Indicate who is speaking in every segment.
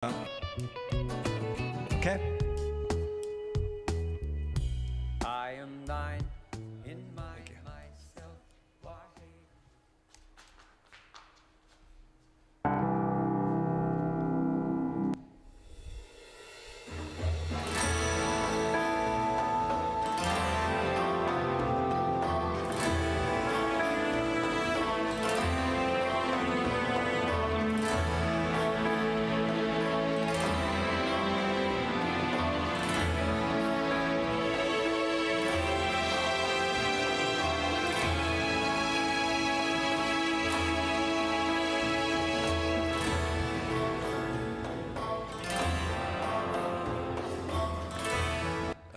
Speaker 1: Okay.
Speaker 2: I am thine in my
Speaker 1: Thank you.
Speaker 2: myself. Why?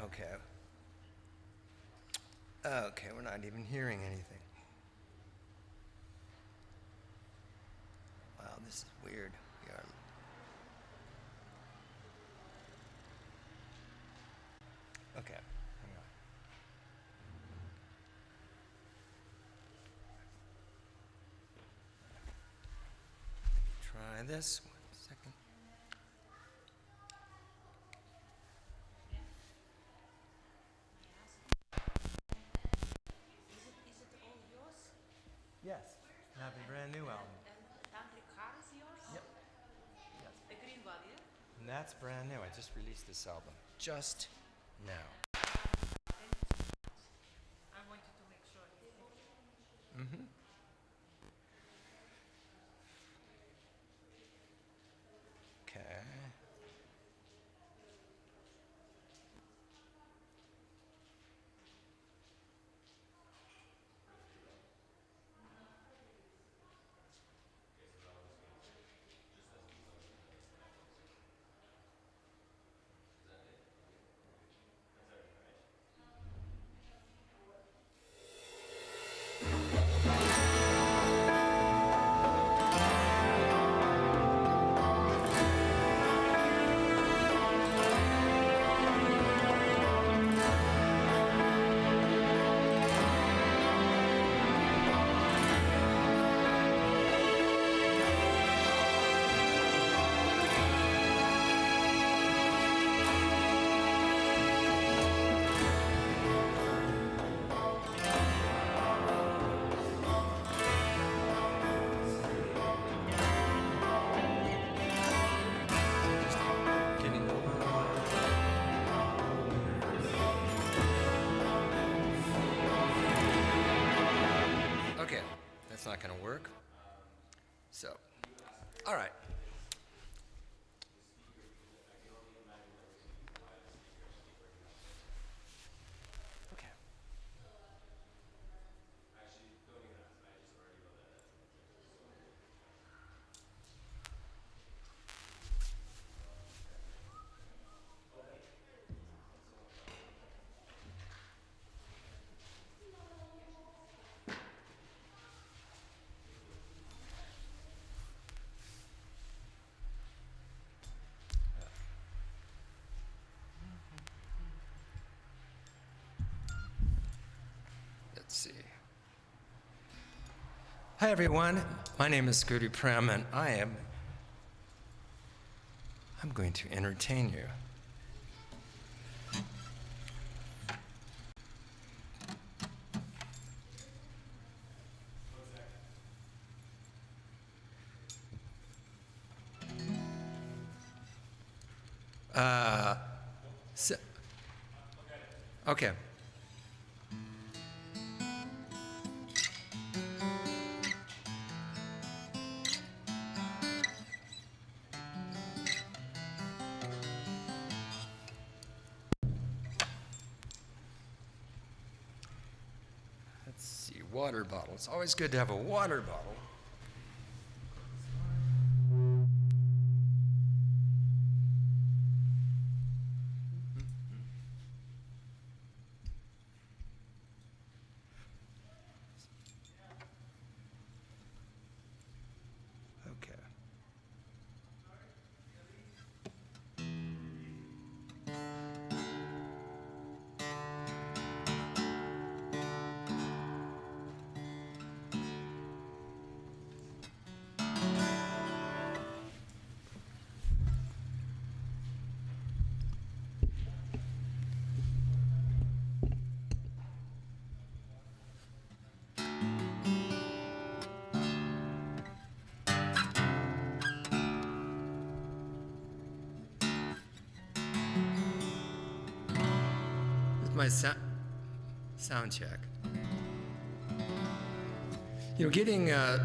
Speaker 1: Okay. Okay, we're not even hearing anything. Wow, this is weird. We are... Okay, hang on. Try this. 1 second.
Speaker 3: Is it all yours?
Speaker 1: Yes, I have a brand new album.
Speaker 3: And Tantric Car is yours?
Speaker 1: Yep. Yes.
Speaker 3: The green one, yeah?
Speaker 1: And that's brand new. I just released this album just now.
Speaker 3: I wanted to make sure.
Speaker 1: Mm-hmm. Okay. Getting... Okay, that's not going to work. So, all right. Okay. Let's see. Hi, everyone. My name is Guru Prem, and I'm going to entertain you. So, okay. Let's see, water bottle. It's always good to have a water bottle. Okay. my sound check. You know, getting I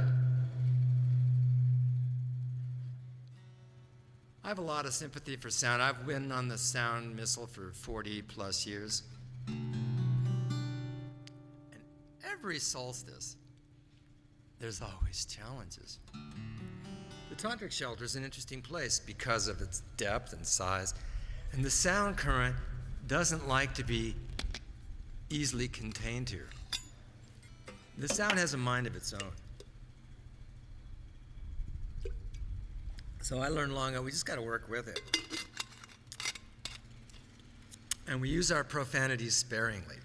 Speaker 1: have a lot of sympathy for sound. I've been on the sound missile for 40 plus years. And every solstice, there's always challenges. The tantric shelter is an interesting place because of its depth and size. And the sound current doesn't like to be easily contained here. The sound has a mind of its own. So I learned long ago, we just got to work with it. And we use our profanities sparingly.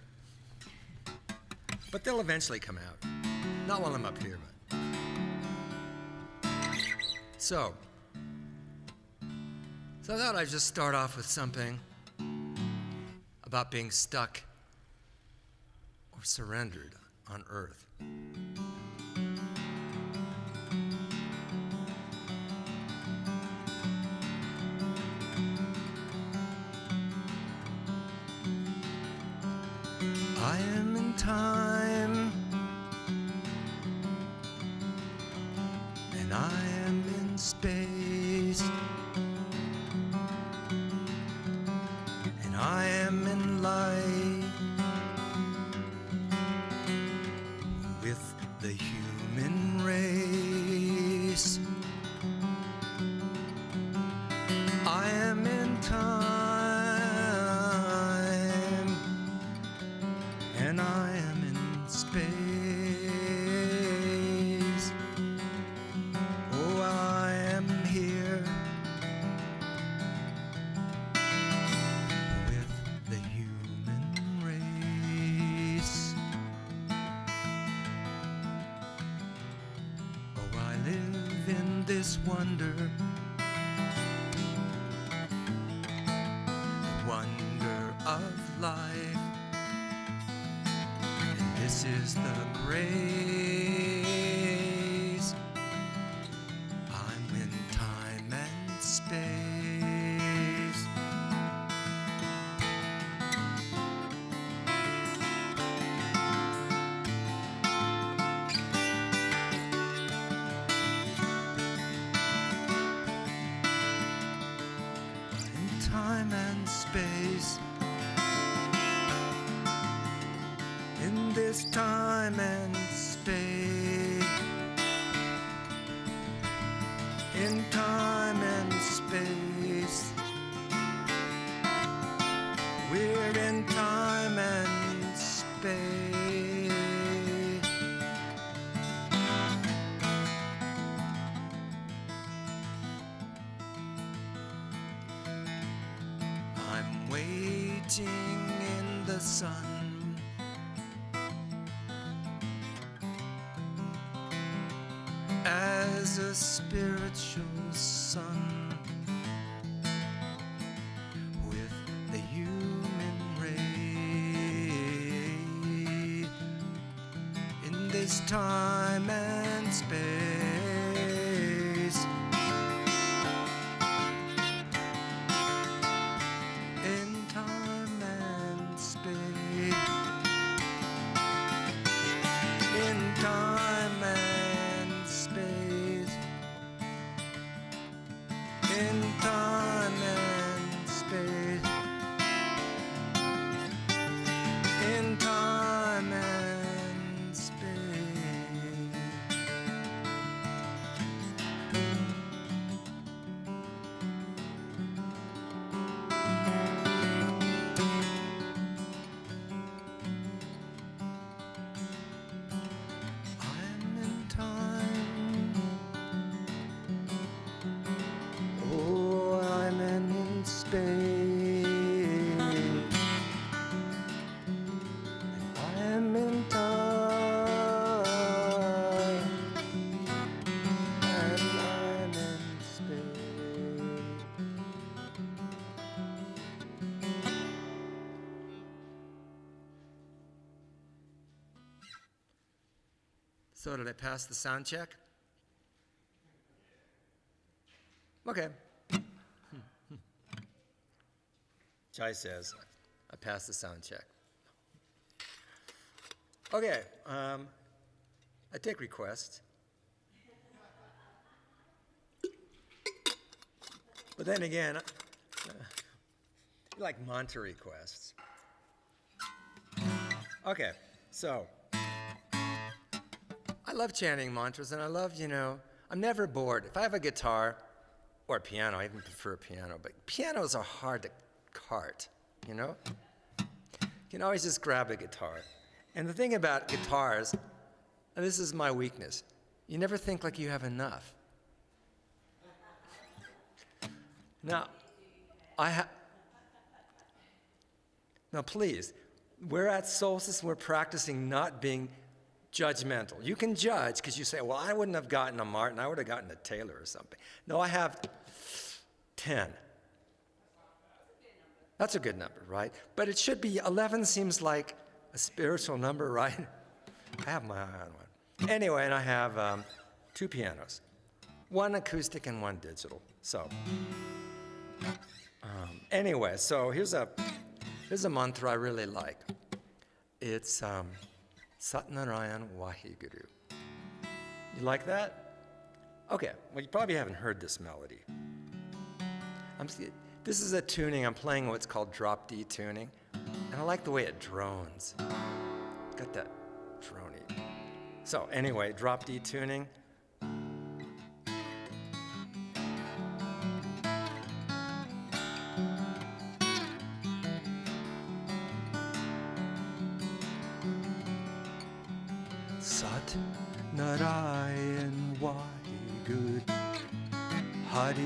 Speaker 1: But they'll eventually come out. Not while I'm up here, but. So I thought I'd just start off with something about being stuck or surrendered on Earth. I am in time, and I am in space, and I am in light with the human race. I am in time, and I am in space. Oh, I am here with the human race. Oh, I live in this wonder, the wonder of life. This is the grace. I'm in time and space. In time and space. In this time and space, in time and space, we're in time and space. I'm waiting in the sun, as a spiritual son with the human race in this time and space. In time and space. In time and space. In time and space. In time and space. I'm in time. Oh, I'm in space. I'm in time. And I'm in space. So did I pass the sound check? Okay. Chai says I passed the sound check. Okay, I take requests. But then again, you like mantra requests. Okay, so I love chanting mantras, and I love, I'm never bored. If I have a guitar or a piano, I even prefer a piano, but pianos are hard to cart, You can always just grab a guitar. And the thing about guitars, and this is my weakness, you never think like you have enough. Now, now please, we're at Solstice, we're practicing not being judgmental. You can judge because you say, well, I wouldn't have gotten a Martin, I would have gotten a Taylor or something. No, I have 10. That's a good number, right? But it should be, 11 seems like a spiritual number, right? I have my eye on one. Anyway, and I have 2 pianos, one acoustic and one digital. So, anyway, so here's a mantra I really like. It's Satnarayan Waheguru. You like that? Okay, well, you probably haven't heard this melody. This is a tuning, I'm playing what's called drop D tuning, and I like the way it drones. Got that drony. So anyway, drop D tuning. Sat Narayan Waheguru Hari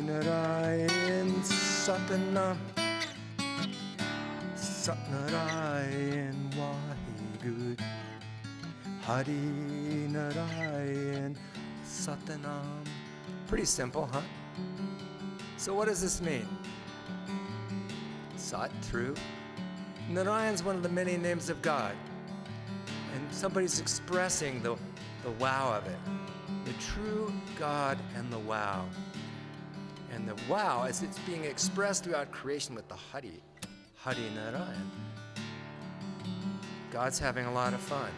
Speaker 1: Narayan Satnam Satnarayan Waheguru Hari Narayan Satnam. Pretty simple, huh? So what does this mean? Sat, true. Narayan's one of the many names of God. And somebody's expressing the wow of it. The true God and the wow. And the wow, as it's being expressed throughout creation with the Hari Narayan. God's having a lot of fun,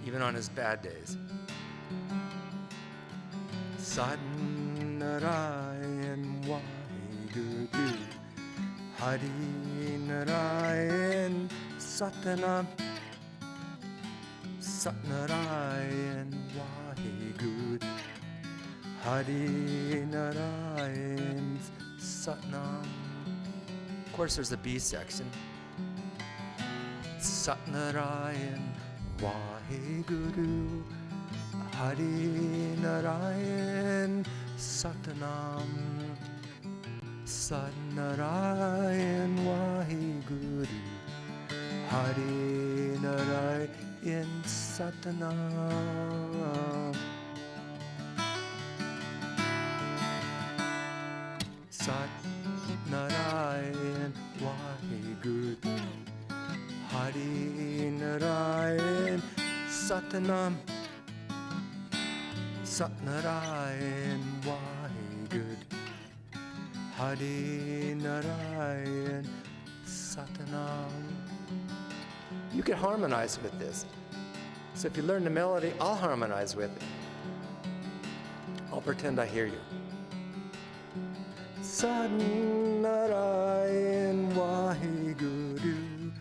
Speaker 1: even on his bad days. Sat Narayan Waheguru Hari Narayan Satnam Satnarayan Waheguru Hari Narayan Satnam. Of course, there's a B section. Satnarayan Waheguru Hari Narayan Satnam Satnarayan Waheguru Hari Narayan Satnam Satnarayan Waheguru Hari Narayan Satnam Satnarayan Waheguru Hari Narayan Satnam. You can harmonize with this. So if you learn the melody, I'll harmonize with it. I'll pretend I hear you. Satnarayan Waheguru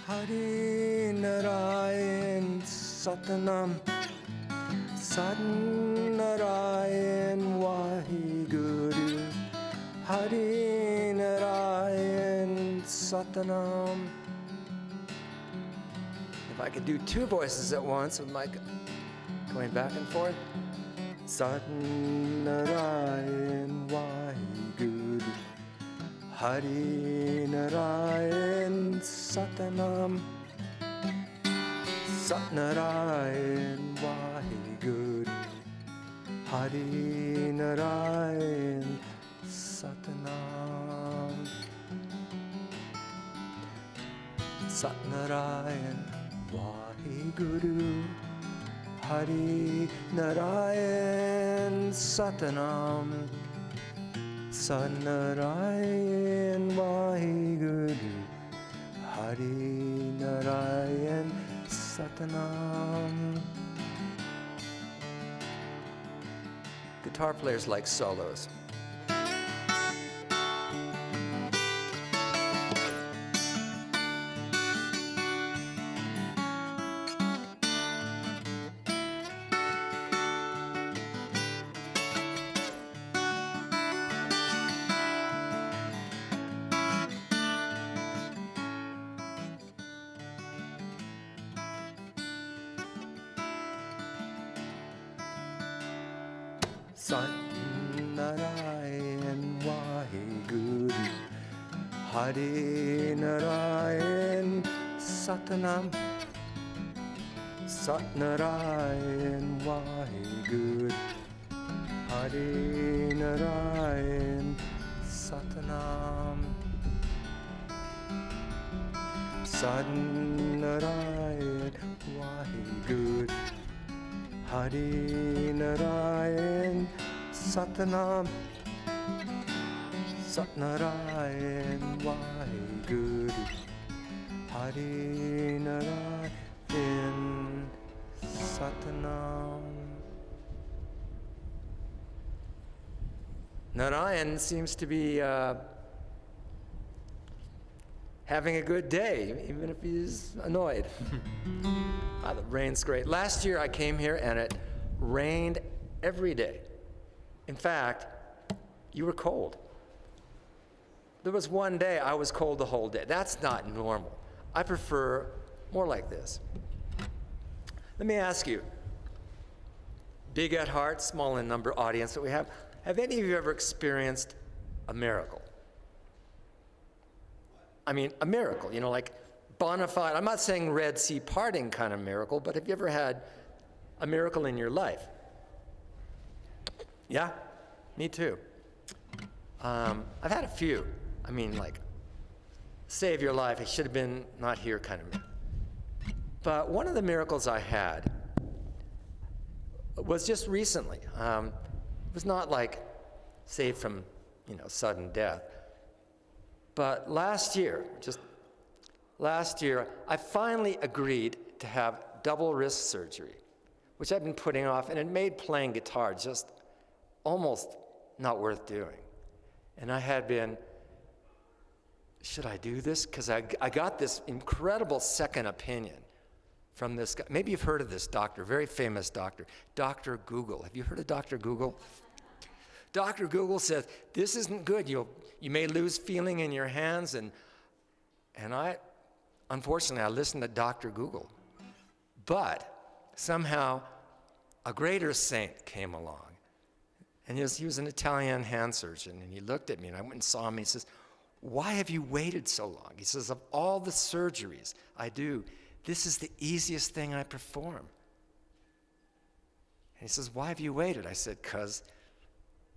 Speaker 1: Hari Narayan Satnam Satnarayan Waheguru Hari Narayan Satnam. If I could do 2 voices at once with my going back and forth. Satnarayan Waheguru Hari Narayan Satnam Satnarayan Waheguru Hari Narayan Satnam Satnarayan Waheguru Hari Narayan Satnam Satnarayan Waheguru Hari Narayan Satanam. Guitar players like solos. Satnarayan Vaheguru Hare Narayan Satanam Satnarayan Vaheguru Hare Narayan Satanam Satnarayan Vaheguru Hare Narayan Satanam Satnarayan Vaheguru Hare Narayan Satanam. Narayan seems to be having a good day, even if he's annoyed. The rain's great. Last year I came here and it rained every day. In fact, you were cold. There was one day I was cold the whole day. That's not normal. I prefer more like this. Let me ask you, big at heart, small in number audience that we have any of you ever experienced a miracle? I mean, a miracle, you know, like bona fide, I'm not saying Red Sea parting kind of miracle, but have you ever had a miracle in your life? Yeah, me too. I've had a few. I mean, like, save your life, I should have been not here kind of miracle. But one of the miracles I had was just recently. It was not like saved from, you know, sudden death. But last year, I finally agreed to have double wrist surgery, which I've been putting off, and it made playing guitar just almost not worth doing. And I had been, should I do this? Because I got this incredible second opinion from this guy. Maybe you've heard of this doctor, very famous doctor, Dr. Google. Have you heard of Dr. Google? Dr. Google says, this isn't good. You may lose feeling in your hands. And unfortunately, I listened to Dr. Google. But somehow, a greater saint came along. And he was an Italian hand surgeon. And he looked at me, and I went and saw him. He says, why have you waited so long? He says, of all the surgeries I do, this is the easiest thing I perform. And he says, why have you waited? I said, because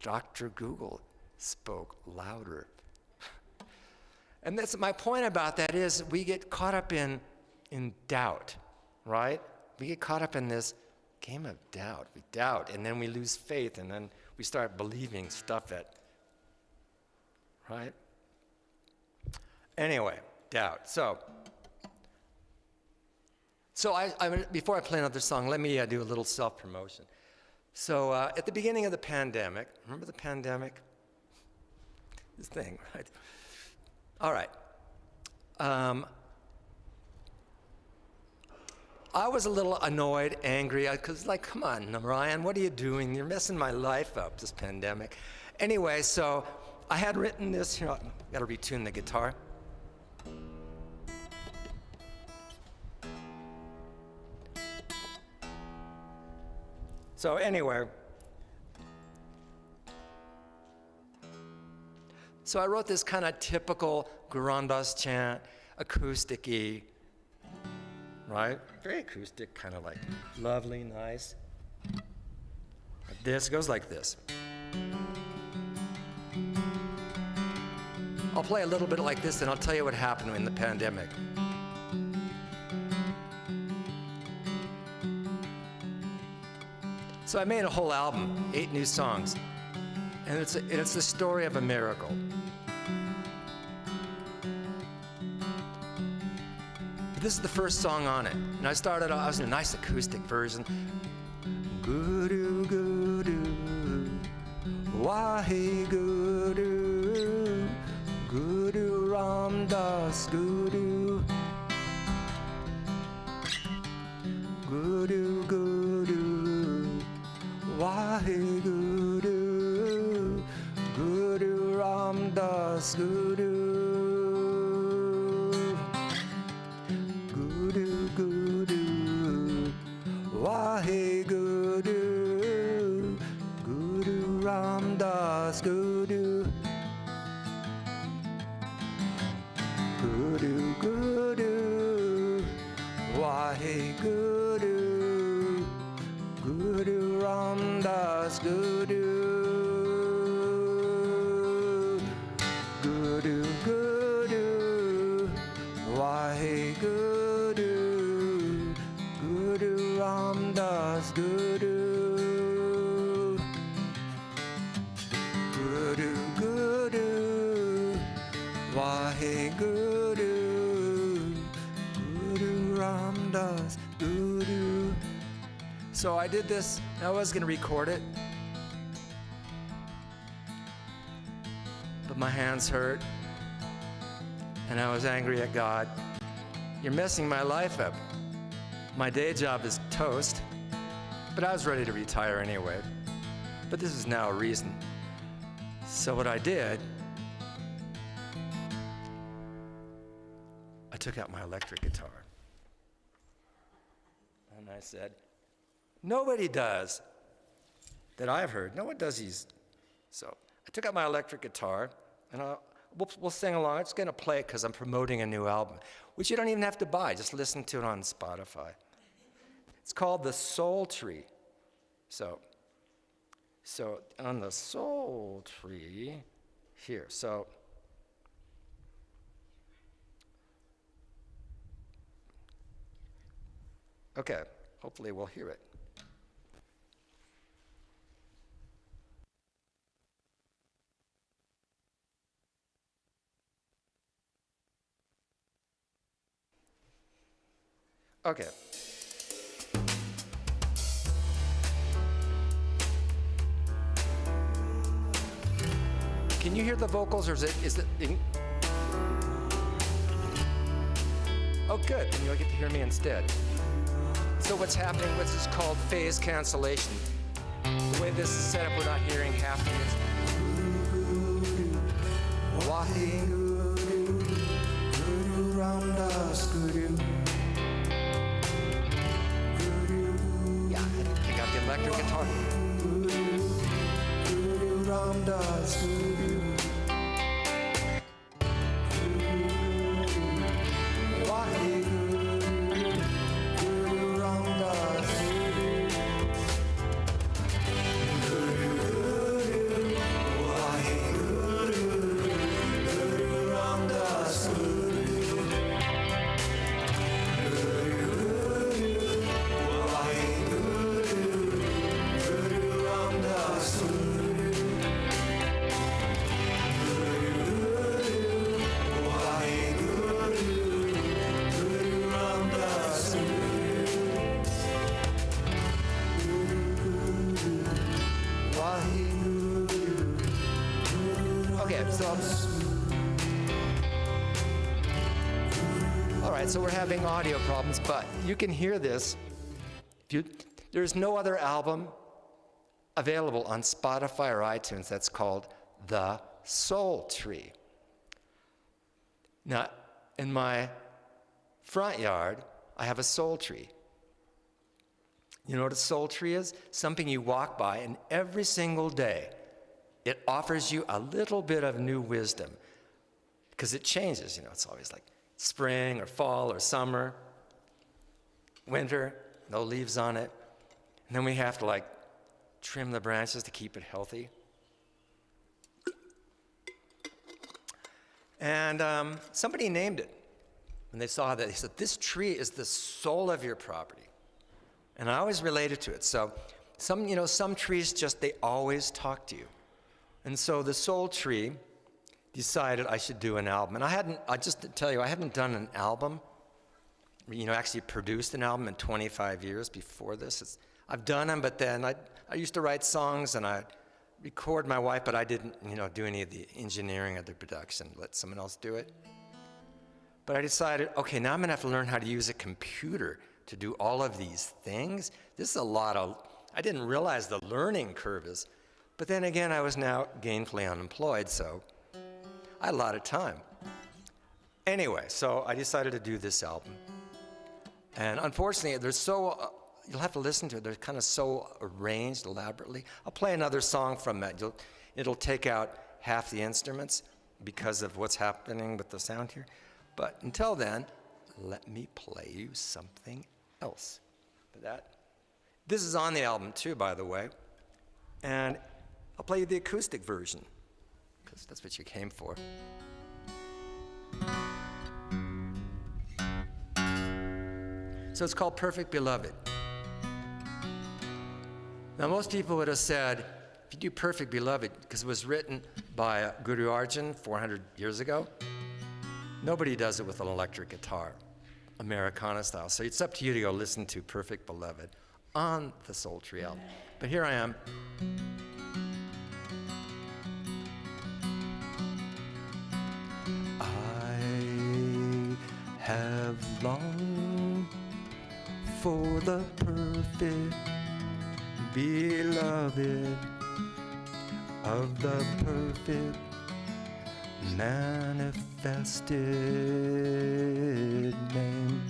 Speaker 1: Dr. Google spoke louder. And that's my point about that is we get caught up in doubt, right? We get caught up in this game of doubt. We doubt, and then we lose faith, and then we start believing stuff right? Anyway, doubt. So before I play another song, let me do a little self-promotion. So at the beginning of the pandemic, remember the pandemic? This thing, right? All right. I was a little annoyed, angry, because like, come on, Ryan, what are you doing? You're messing my life up, this pandemic. Anyway, so I had written this, here, I've got to retune the guitar. So anyway, so I wrote this kind of typical Grandas chant, acoustic-y, right? Very acoustic, kind of like lovely, nice. This goes like this. I'll play a little bit like this, and I'll tell you what happened in the pandemic. So I made a whole album, 8 new songs, and it's the story of a miracle. this is the first song on it. And I started off, I was in a nice acoustic version. Guru, guru, wahe guru, Guru Ram Das Guru, Guru, guru, wahe guru, Guru Ram Das Guru. Wahe Guru, Guru Ram Das Guru, Guru Guru, Wahe Guru, Guru Ram Das Guru, Guru Guru, Wahe Guru, Guru Ram Das Guru, Guru Guru, Wahe Guru, Guru Ram Das Guru. So I did this. I was going to record it, but my hands hurt, and I was angry at God. You're messing my life up. My day job is toast, but I was ready to retire anyway. But this is now a reason. So what I did, I took out my electric guitar. And I said, nobody does that I've heard. No one does these. So I took out my electric guitar, and we'll sing along. I'm just going to play it because I'm promoting a new album, which you don't even have to buy. Just listen to it on Spotify. It's called The Soul Tree. So on the Soul Tree, here. So okay, hopefully we'll hear it. Okay. Can you hear the vocals, or is it oh, good, then you'll get to hear me instead. So what's happening, what's this called phase cancellation. The way this is set up, we're not hearing half of yeah, I got the electric guitar. All right, so we're having audio problems, but you can hear this. There's no other album available on Spotify or iTunes that's called The Soul Tree. Now, in my front yard, I have a soul tree. You know what a soul tree is? Something you walk by, and every single day, it offers you a little bit of new wisdom, because it changes. You know, it's always like spring or fall or summer, winter, no leaves on it. And then we have to like trim the branches to keep it healthy. And somebody named it. When they saw that, they said, this tree is the soul of your property. And I always related to it. So some trees just, they always talk to you. And so the soul tree decided I should do an album. And I just to tell you, I haven't done an album actually produced an album in 25 years before this. I've done them, but then I used to write songs and I record my wife, but I didn't, do any of the engineering of the production. Let someone else do it. But I decided, okay, now I'm gonna have to learn how to use a computer to do all of these things. This is I didn't realize the learning curve is, but then again, I was now gainfully unemployed, so I had a lot of time. Anyway, so I decided to do this album. And unfortunately, you'll have to listen to it, they're kind of so arranged elaborately. I'll play another song from that. It'll take out half the instruments because of what's happening with the sound here. But until then, let me play you something else. This is on the album too, by the way. And I'll play you the acoustic version, because that's what you came for. So it's called Perfect Beloved. Now most people would have said, if you do Perfect Beloved, because it was written by Guru Arjan 400 years ago, nobody does it with an electric guitar, Americana style. So it's up to you to go listen to Perfect Beloved on the Sultry album. But here I am. I have longed for the perfect beloved of the perfect manifested name.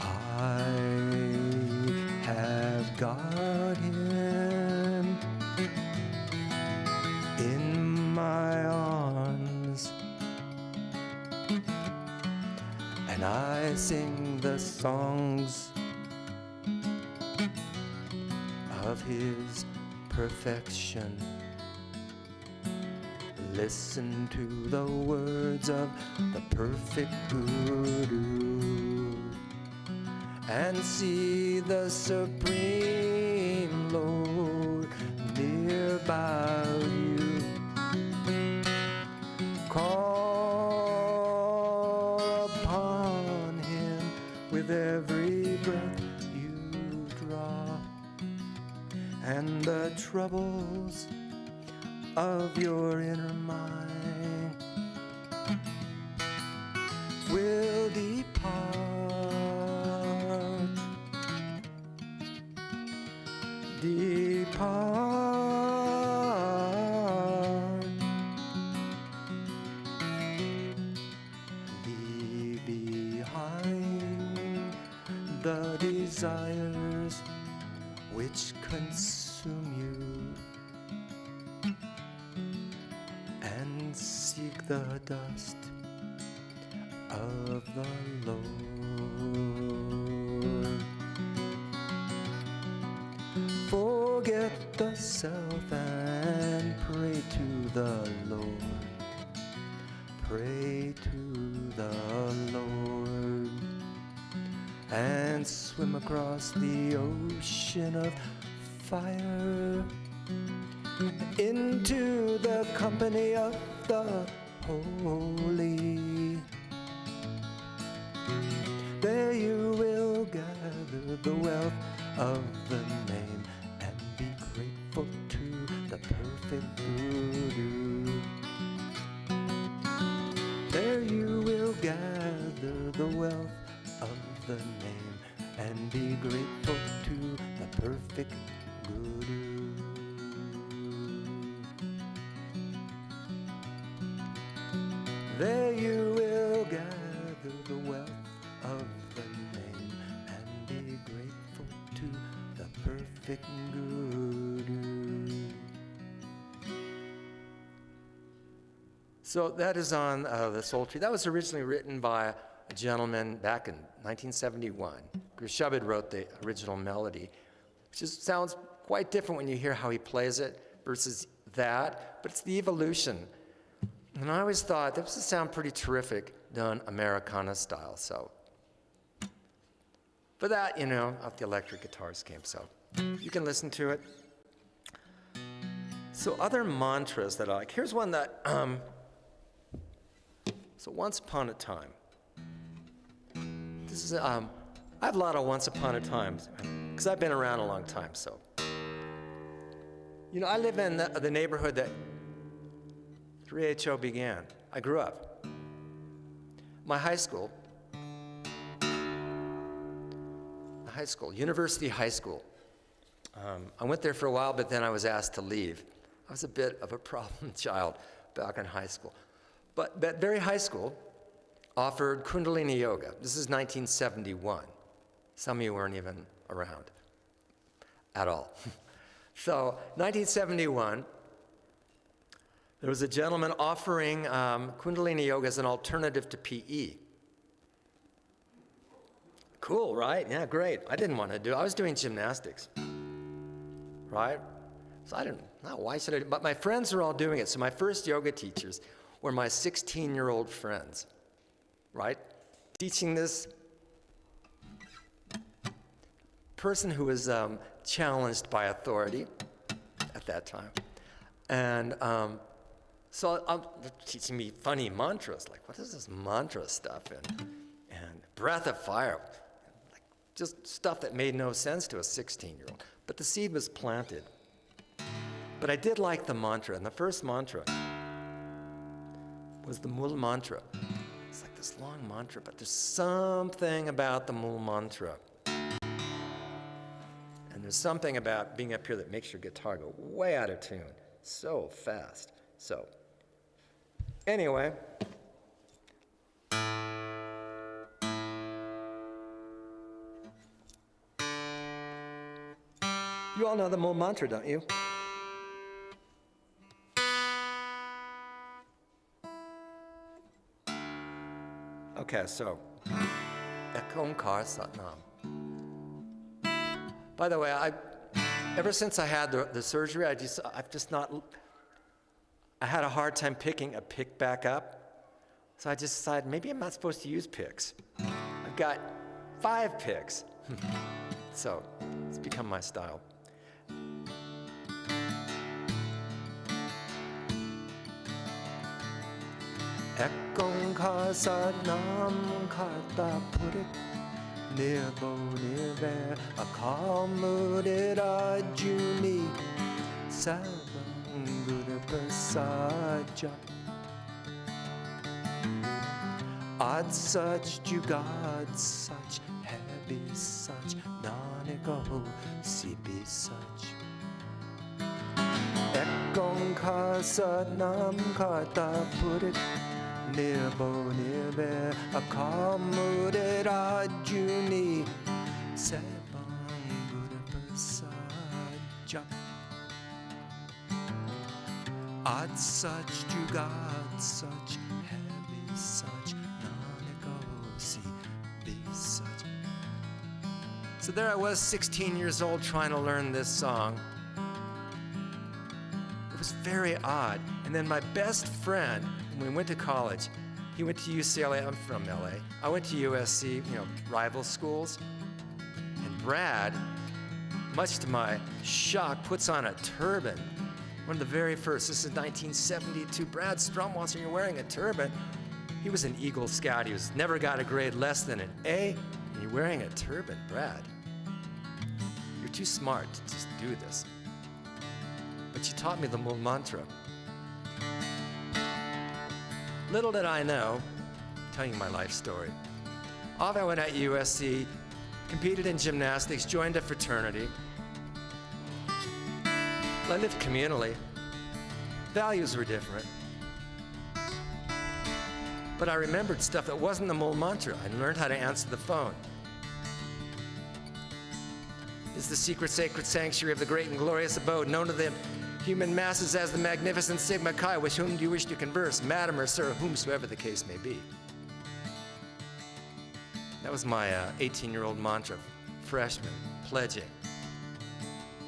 Speaker 1: I have got him in my arms, and I sing the songs of his perfection. Listen to the words of the perfect Guru and see the Supreme Lord near about you. Call upon him with every breath you draw, and the troubles of your inner mind will depart. Leave behind the desires which consume you, and seek the dust of the Lord. Forget the self and pray to the Lord. Pray to the Lord and swim across the ocean of fire into the company of the holy. There you will gather the wealth of the name and be grateful to the perfect Guru. There you will gather the wealth of the name and be grateful to the perfect Guru. There you will gather the wealth of the name and be grateful to the perfect Guru. So that is on the Sultry. That was originally written by a gentleman back in 1971. Grishabed wrote the original melody, which sounds quite different when you hear how he plays it versus that, but it's the evolution. And I always thought that would sound pretty terrific done Americana style, so. But that, out the electric guitars came, so you can listen to it. So other mantras that I like, here's one that So once upon a time, this is, I have a lot of once upon a times, because I've been around a long time, so. You know, I live in the neighborhood that 3HO began. I grew up. My high school, University High School. I went there for a while, but then I was asked to leave. I was a bit of a problem child back in high school. But that very high school offered Kundalini Yoga. This is 1971. Some of you weren't even around at all. So 1971, there was a gentleman offering Kundalini Yoga as an alternative to PE. Cool, right? Yeah, great. I didn't want to do it. I was doing gymnastics, right? So I didn't know, why should I? But my friends were all doing it. So my first yoga teachers were my 16-year-old friends, right? Teaching this person who was challenged by authority at that time. And so they're teaching me funny mantras, like, what is this mantra stuff? And breath of fire. Just stuff that made no sense to a 16-year-old. But the seed was planted. But I did like the mantra, and the first mantra was the Mul mantra. It's like this long mantra, but there's something about the Mul mantra. And there's something about being up here that makes your guitar go way out of tune so fast. So, anyway. You all know the Mul mantra, don't you? Okay, so Ek Onkar Sat Nam. By the way, ever since I had the surgery, I had a hard time picking a pick back up. So I just decided maybe I'm not supposed to use picks. I've got 5 picks. So it's become my style. Ek Onkar Sat Nam Karta Purik Nirbo Nirver Akal Mudit Ajuni Sabang Guru Prasaja Ad Such Jugad Such Heavy Such Naniko Sibi Such Ek Onkar Sat Nam Karta Purik Nirbo Nirver Akamudit Ajuni Sebang Buddha Ad such Jugad such heavy such Nanikosi be such. So there I was, 16 years old, trying to learn this song. It was very odd. And then my best friend, when we went to college, he went to UCLA. I'm from LA. I went to USC, rival schools. And Brad, much to my shock, puts on a turban. One of the very first. This is 1972. Brad Strumwasser, you're wearing a turban. He was an Eagle Scout. He never got a grade less than an A. And you're wearing a turban, Brad. You're too smart to just do this. But you taught me the Mul mantra. Little did I know, telling you my life story. Off I went at USC, competed in gymnastics, joined a fraternity. I lived communally. Values were different. But I remembered stuff that wasn't the Mul mantra. I learned how to answer the phone. This is the secret, sacred sanctuary of the great and glorious abode, known to the human masses as the magnificent Sigma Chi, with whom do you wish to converse, madam or sir, whomsoever the case may be. That was my 18-year-old mantra, freshman, pledging.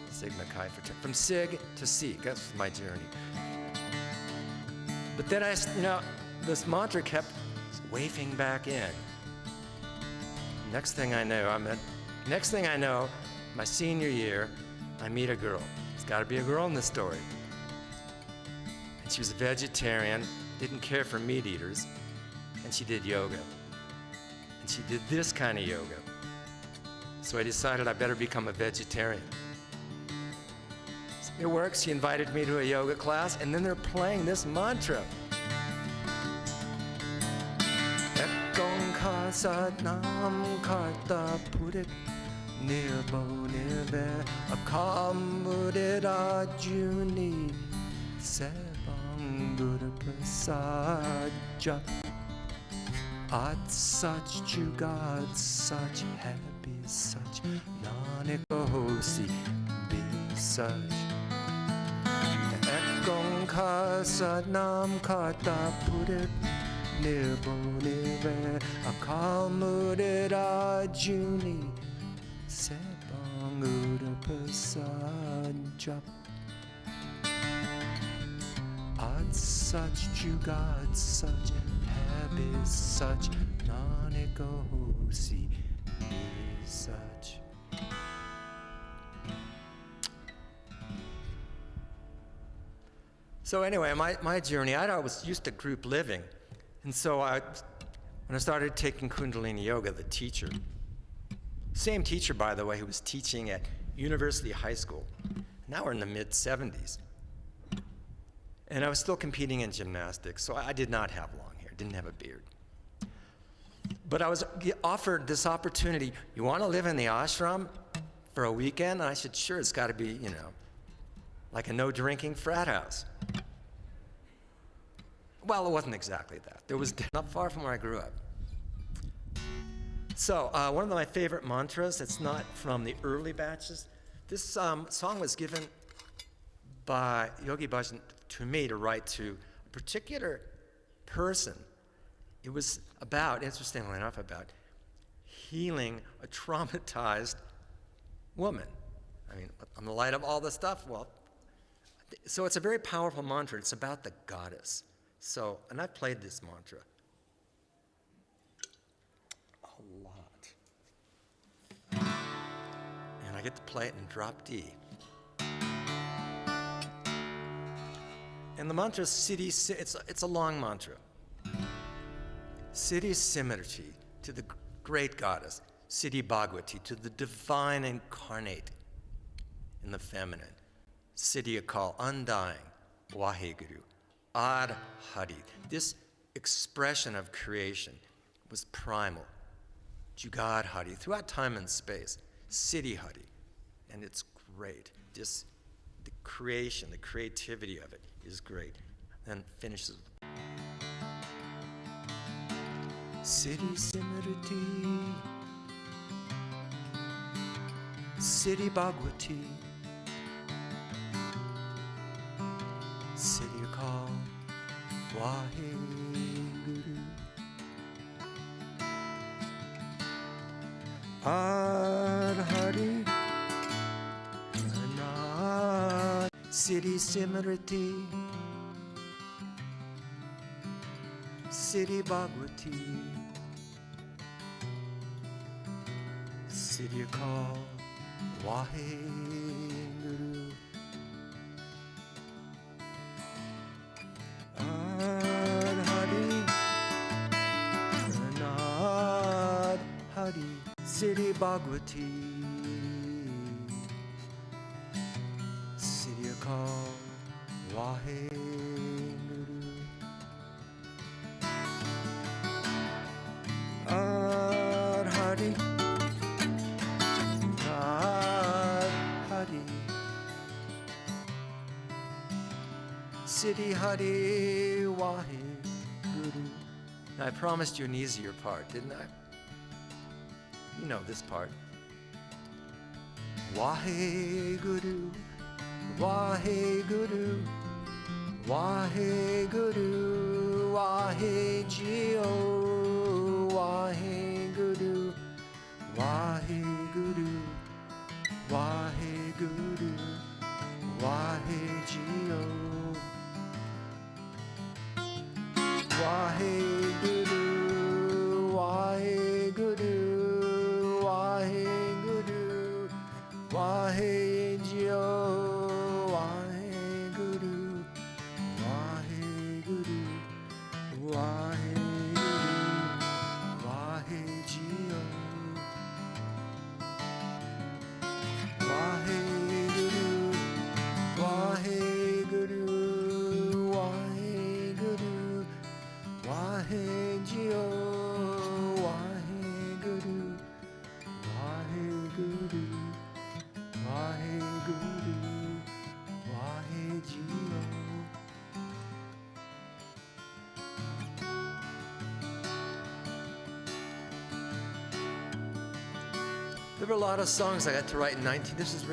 Speaker 1: Sigma Chi fraternity. From Sig to Seek, that's my journey. But then this mantra kept wafting back in. Next thing I know, my senior year, I meet a girl. There's got to be a girl in this story. And she was a vegetarian, didn't care for meat eaters. and she did yoga. And she did this kind of yoga. So I decided I better become a vegetarian. It works. She invited me to a yoga class, and then they're playing this mantra. Ekong ka sat nam karta purit nirbo nirve akam mudira juni sebang buddha prasad jap at such jugad such happy such nanikosi be such Ekong ka sat nam karta purit nirbo nirve akam mudira juni sebang buddha prasad jap Ad such jugad such habit such nanikosi be such. So anyway, my journey, I was used to group living. And so when I started taking Kundalini Yoga, the teacher, same teacher, by the way, who was teaching at University High School. Now we're in the mid-70s. And I was still competing in gymnastics, so I did not have long hair, didn't have a beard. But I was offered this opportunity. You want to live in the ashram for a weekend? And I said, sure, it's got to be, like a no-drinking frat house. Well, it wasn't exactly that. There was not far from where I grew up. So one of my favorite mantras, it's not from the early batches. This song was given by Yogi Bhajan to me to write to a particular person. It was about, interestingly enough, about healing a traumatized woman. I mean, on the light of all this stuff, so it's a very powerful mantra. It's about the goddess. So, and I've played this mantra a lot. And I get to play it in drop D. And the mantra is Siddhi, it's a long mantra. Siddhi Simriti, to the great goddess. Siddhi Bhagavati, to the divine incarnate in the feminine. Siddhi Akal, undying, Waheguru, Ad Hari. This expression of creation was primal. Jugad Hari, throughout time and space. Siddhi Hari. And it's great. The creation, the creativity of it is great. Then finishes with Siddhi Simriti, Siddhi Bhagavati, Siddhi Akal, Waheguru, Ad Hari, Anad, Siddhi Simriti, Siddhi Bhagavati, Siddhi Akal, Waheguru, Ad Hari, Anad Hari, Siddhi Bhagavati, Siddhi Akal, Waheguru, Ad Hari, Ad Hari, Siddhi Hari, Waheguru. Now, I promised you an easier part, didn't I? You know this part. Waheguru, Waheguru, Waheguru, Wahejio, Waheguru, Waheguru, Waheguru, Wahejio, Waheguru, Waheguru, Waheguru, Wahejio, Waheguru, Waheguru, Waheguru. there were a lot of songs I got to write in this was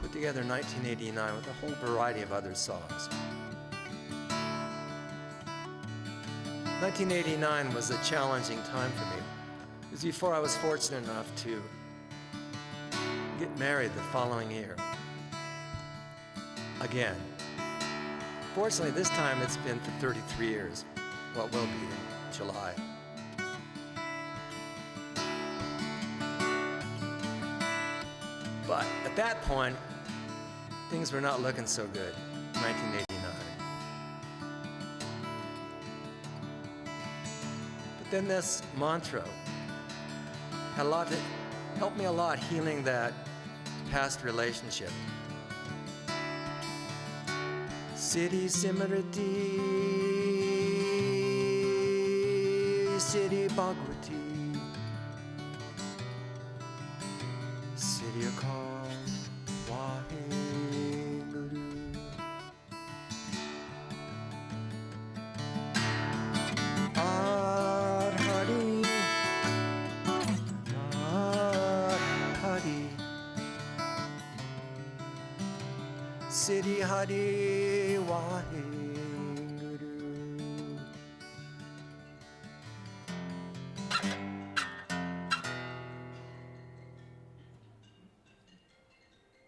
Speaker 1: put together in 1989 with a whole variety of other songs. 1989 was a challenging time for me. It was before I was fortunate enough to get married the following year. Again. Fortunately, this time it's been for 33 years. Well, it will be in July. But at that point, things were not looking so good, 1989. But then this mantra had helped me a lot healing that past relationship. Siddhi Simriti, Siddhi Bhagavati, Siddhi Akal Waheguru. Arhari, Arhari, Siddhi Hari Waheguru.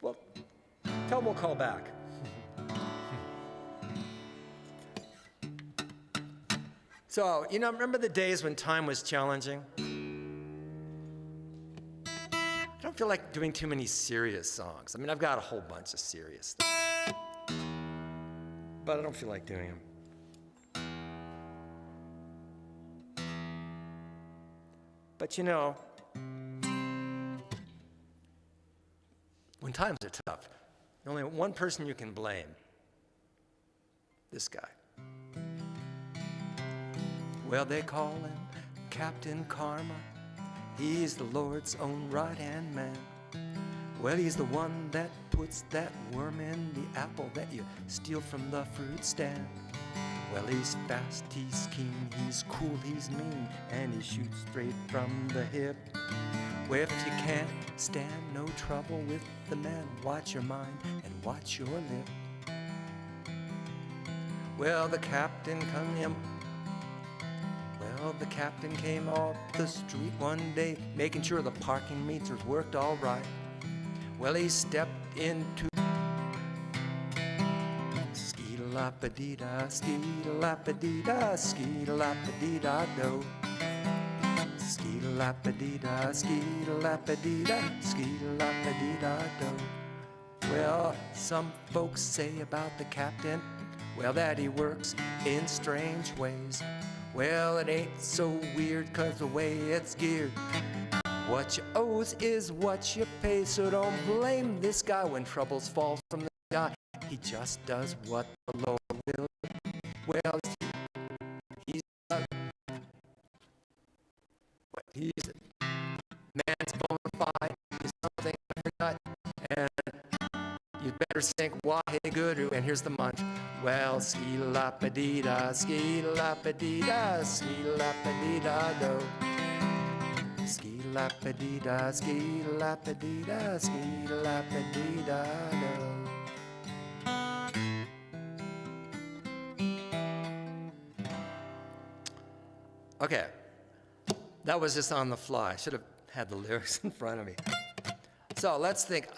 Speaker 1: Well, tell them we'll call back. So, remember the days when time was challenging? I don't feel like doing too many serious songs. I mean, I've got a whole bunch of serious stuff, but I don't feel like doing them. But when times are tough, there's only one person you can blame. This guy. Well, they call him Captain Karma. He's the Lord's own right-hand man. Well, he's the one that puts that worm in the apple that you steal from the fruit stand. Well, he's fast, he's keen, he's cool, he's mean, and he shoots straight from the hip. Well, if you can't stand no trouble with the man, watch your mind and watch your lip. Well, the captain came off the street one day, making sure the parking meters worked all right. Well, he stepped into ski-la-pa-dee-da, ski-la-pa-dee-da, ski-la-pa-dee-da-do. Ski-la-pa-dee-da, ski-la-pa-dee-da, ski-la-pa-dee-da-do. Well, some folks say about the captain, well, that he works in strange ways. Well, it ain't so weird 'cause the way it's geared, what you owes is what you pay. So don't blame this guy when troubles fall from the sky. He just does what the Lord will. Well, he's a man's bona fide. He's something I forgot. And you'd better sing Waheguru. And here's the mantra. Well, ski-la-pa-dee-da, ski-la-pa-dee-da, ski-la-pa-dee-da-do. Ski-la-pa-dee-da, ski-la-pa-dee-da, ski-la-pa-dee-da-do. Okay, that was just on the fly. I should have had the lyrics in front of me. So let's think.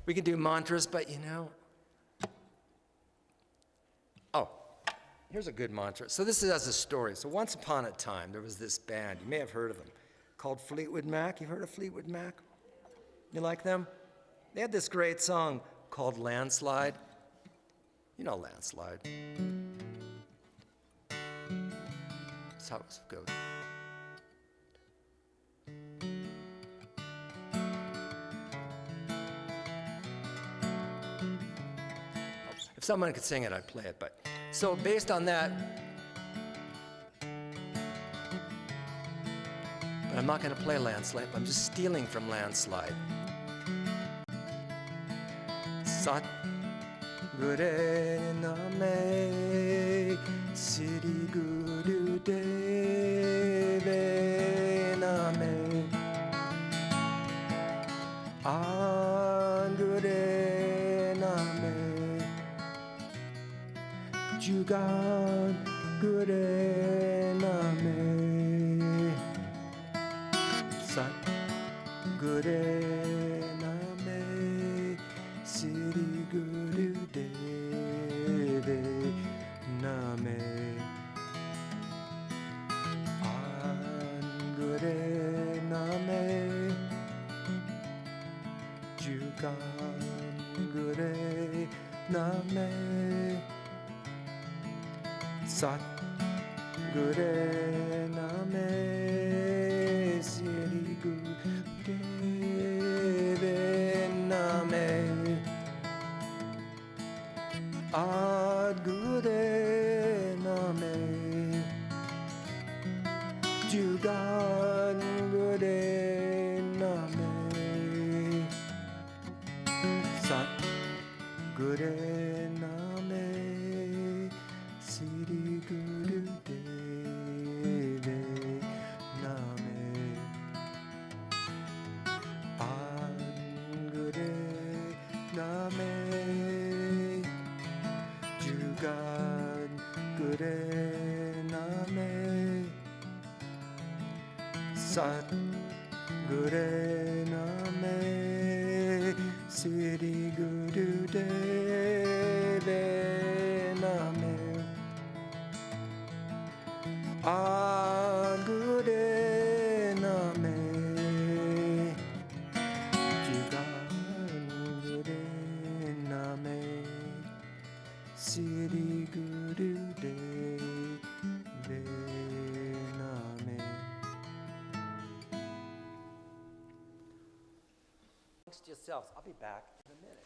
Speaker 1: We can do mantras, but oh, here's a good mantra. So this is as a story. So once upon a time, there was this band. You may have heard of them, called Fleetwood Mac. You heard of Fleetwood Mac? You like them? They had this great song called Landslide. You know Landslide. That's how it goes. If someone could sing it, I'd play it. But so based on that, but I'm not going to play Landslide. I'm just stealing from Landslide. Sat Gure Name Siddhi Guru Deve Name
Speaker 4: Jugan Gurename Sat Gurename Siri Guru Deve Name An Gurename Jugan Gurename Sat Gurename Siri Gurudeve Name Ad Gurename Jugan Gurename Sat Gurename Siri Gurudeve Name An Gurename Jugan Gurename Sat Gurename Siri Gurudeve Name An Gurename Jugan Gurename Siri Gurudeve Name. Amongst yourselves, I'll be back in a minute.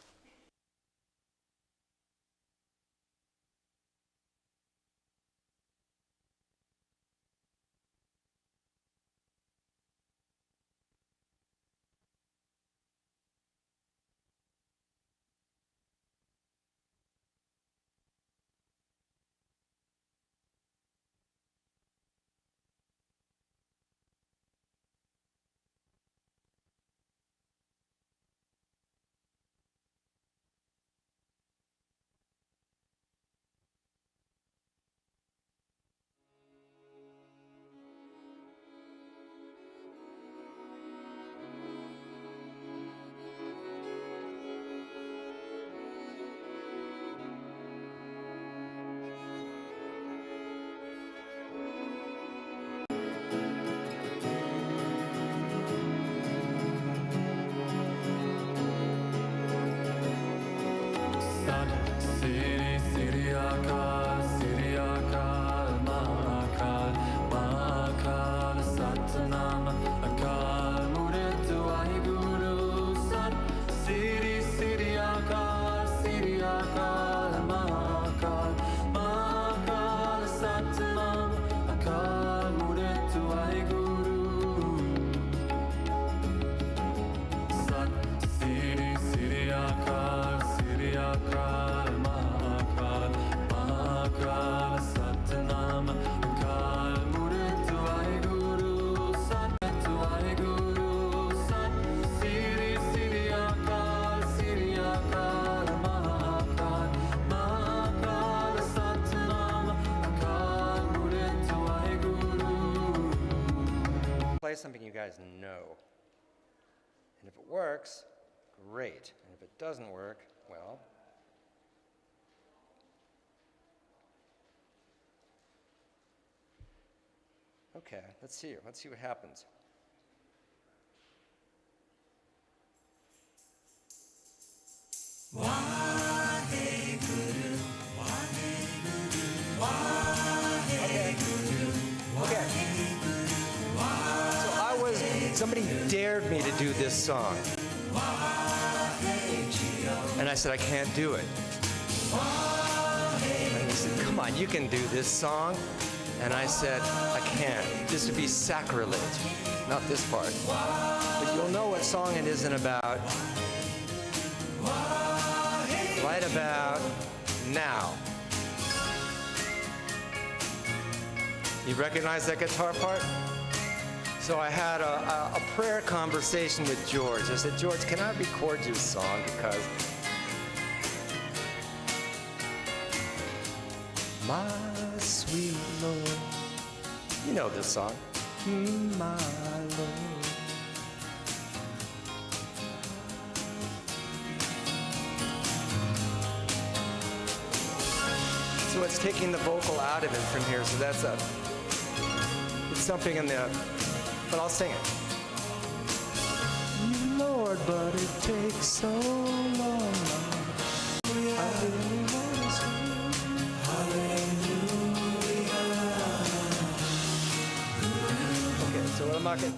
Speaker 4: Play something you guys know. And if it works, great. And if it doesn't work, well, okay, let's see what happens. Somebody dared me to do this song. And I said, I can't do it. And he said, come on, you can do this song. And I said, I can't. This would be sacrilege. Not this part. But you'll know what song it is in about. Right about now. You recognize that guitar part? So I had a prayer conversation with George. I said, George, can I record your song? Because my sweet Lord. You know this song. My Lord. So it's taking the vocal out of it from here, so that's it's something in the, but I'll sing it. You Lord, but it takes so long. I really want to sing hallelujah. Okay,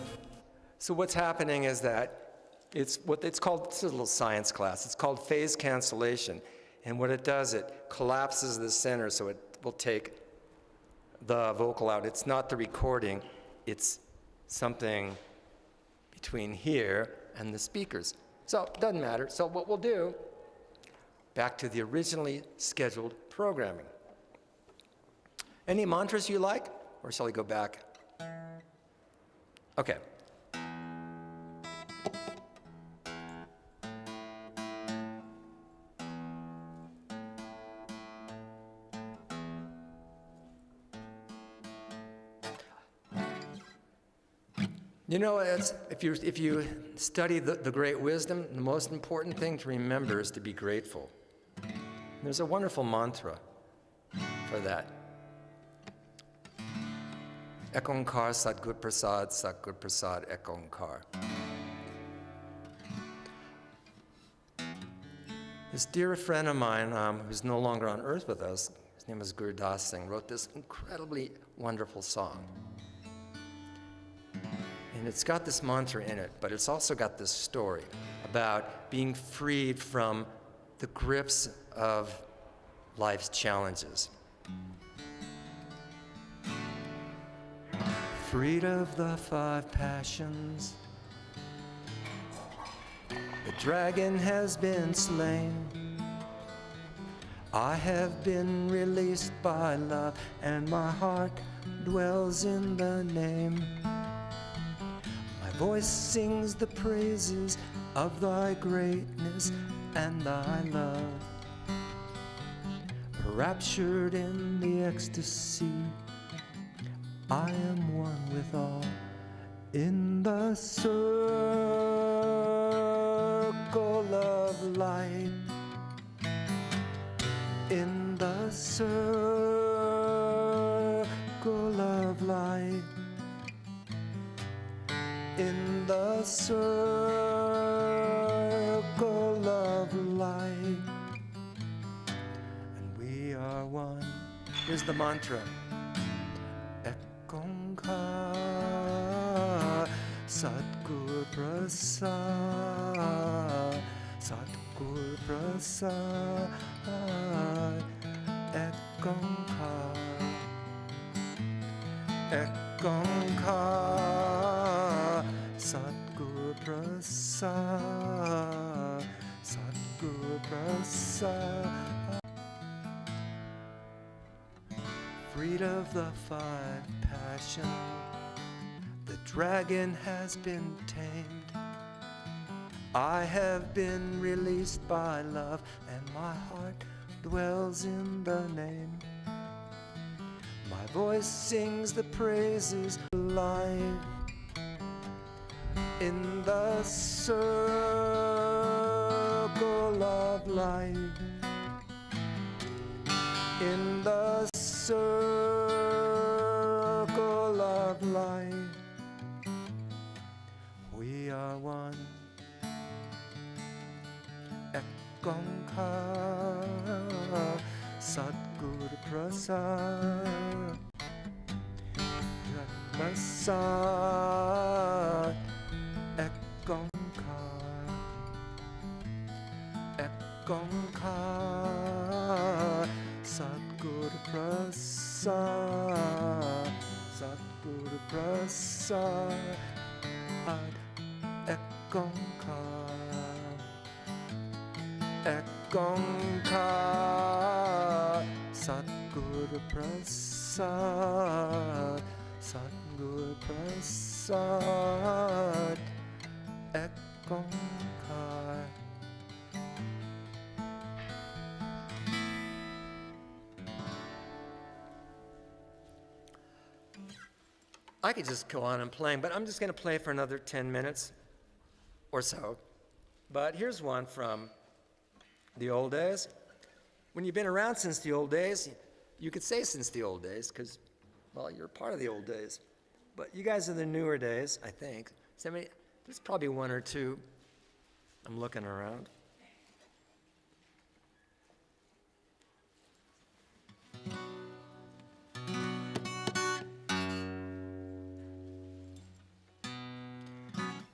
Speaker 4: so what's happening is that it's called, this is a little science class, it's called phase cancellation. And what it does, it collapses the center so it will take the vocal out. It's not the recording, it's something between here and the speakers. So it doesn't matter. So what we'll do, back to the originally scheduled programming. Any mantras you like, or shall we go back? Okay. You know, if you study the great wisdom, the most important thing to remember is to be grateful. There's a wonderful mantra for that. Ek Onkar Sadgur Prasad, Sadgur Prasad, Ek Onkar. This dear friend of mine, who's no longer on earth with us, his name is Guru Das Singh, wrote this incredibly wonderful song. And it's got this mantra in it, but it's also got this story about being freed from the grips of life's challenges. Freed of the 5 passions, the dragon has been slain. I have been released by love, and my heart dwells in the name. My voice sings the praises of thy greatness and thy love. Raptured in the ecstasy, I am one with all in the circle of light. In the circle of light. In the circle of light. And we are one. Here's the mantra. Ek Onkar Satgur Prasad, Satgur Prasad, Ek Onkar, Ek Onkar Satgur Prasad, Satgur Prasad. Freed of the 5 passions, the dragon has been tamed. I have been released by love, and my heart dwells in the name. My voice sings the praises of life. In the circle of life. In the circle of life, we are one. Ek Onkar Satgur Prasad, Prasad, Ek Onkar, Ek Onkar Satgur Prasad, Satgur Prasad, Ek Onkar, Ek Onkar Satgur Prasad, Satgur Prasad, Ek Onkar. I could just go on and playing, but I'm just going to play for another 10 minutes or so. But here's one from the old days. When you've been around since the old days, you could say since the old days because, well, you're part of the old days. But you guys are the newer days, I think. There's probably one or two. I'm looking around.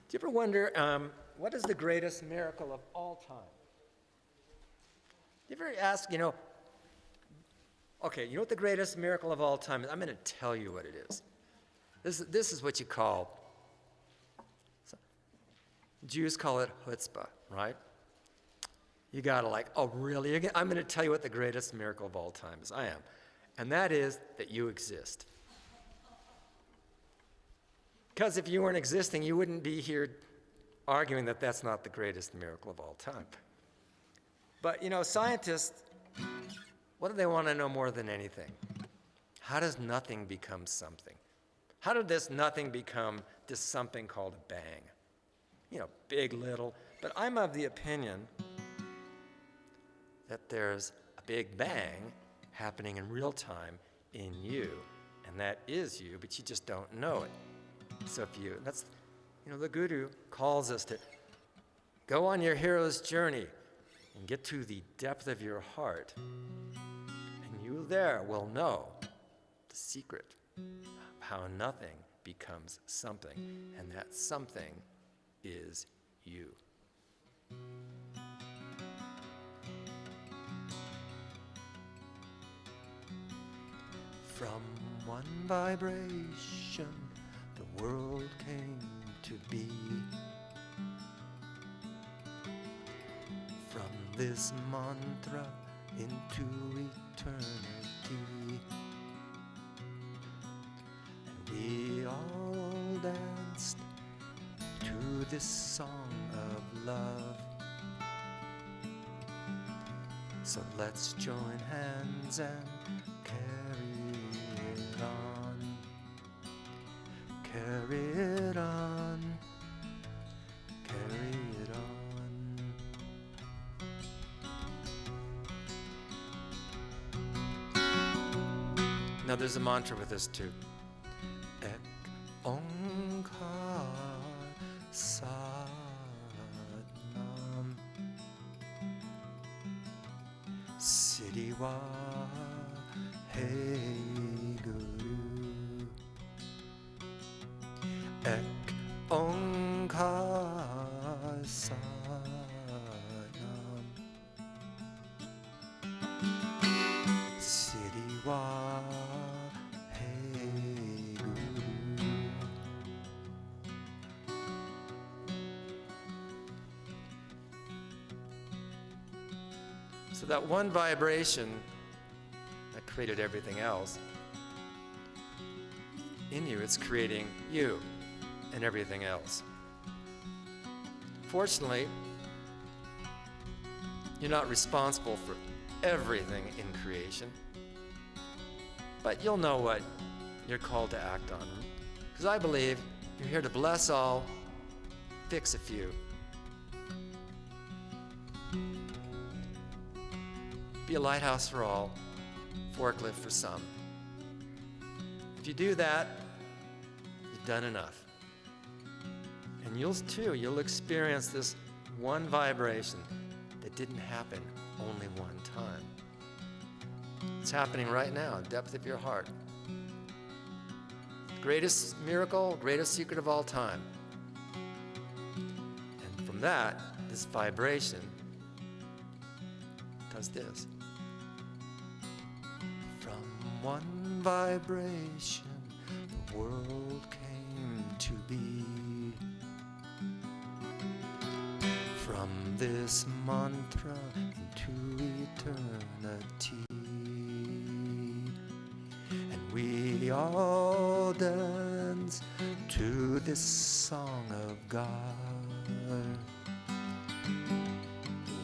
Speaker 4: Do you ever wonder, what is the greatest miracle of all time? Do you ever ask, okay, you know what the greatest miracle of all time is? I'm going to tell you what it is. This is what you call, Jews call it chutzpah, right? You got to oh, really? I'm going to tell you what the greatest miracle of all time is. I am. And that is that you exist. Because if you weren't existing, you wouldn't be here arguing that that's not the greatest miracle of all time. But, scientists, what do they want to know more than anything? How does nothing become something? How did this nothing become this something called a bang? Big, little. But I'm of the opinion that there's a big bang happening in real time in you. And that is you, but you just don't know it. So the Guru calls us to go on your hero's journey and get to the depth of your heart. And you there will know the secret of how nothing becomes something. And that something is you. From one vibration, the world came to be. From this mantra into eternity, and we all danced to this song of love. So let's join hands and carry it on. Carry it on, carry it on. Now there's a mantra with this too. Ek onkar satnam. Siddhiwa hey Guru. Ek onkar satnam. Siddhiwa hey Guru. So that one vibration that created everything else, in you, it's creating you and everything else. Fortunately, you're not responsible for everything in creation, but you'll know what you're called to act on. Because I believe you're here to bless all, fix a few. Be a lighthouse for all, forklift for some. If you do that, you've done enough. And you'll experience this one vibration that didn't happen only one time. It's happening right now, depth of your heart. Greatest miracle, greatest secret of all time. And from that, this vibration does this. From one vibration, the world came to be. From this mantra into eternity, and we all dance to this song of God.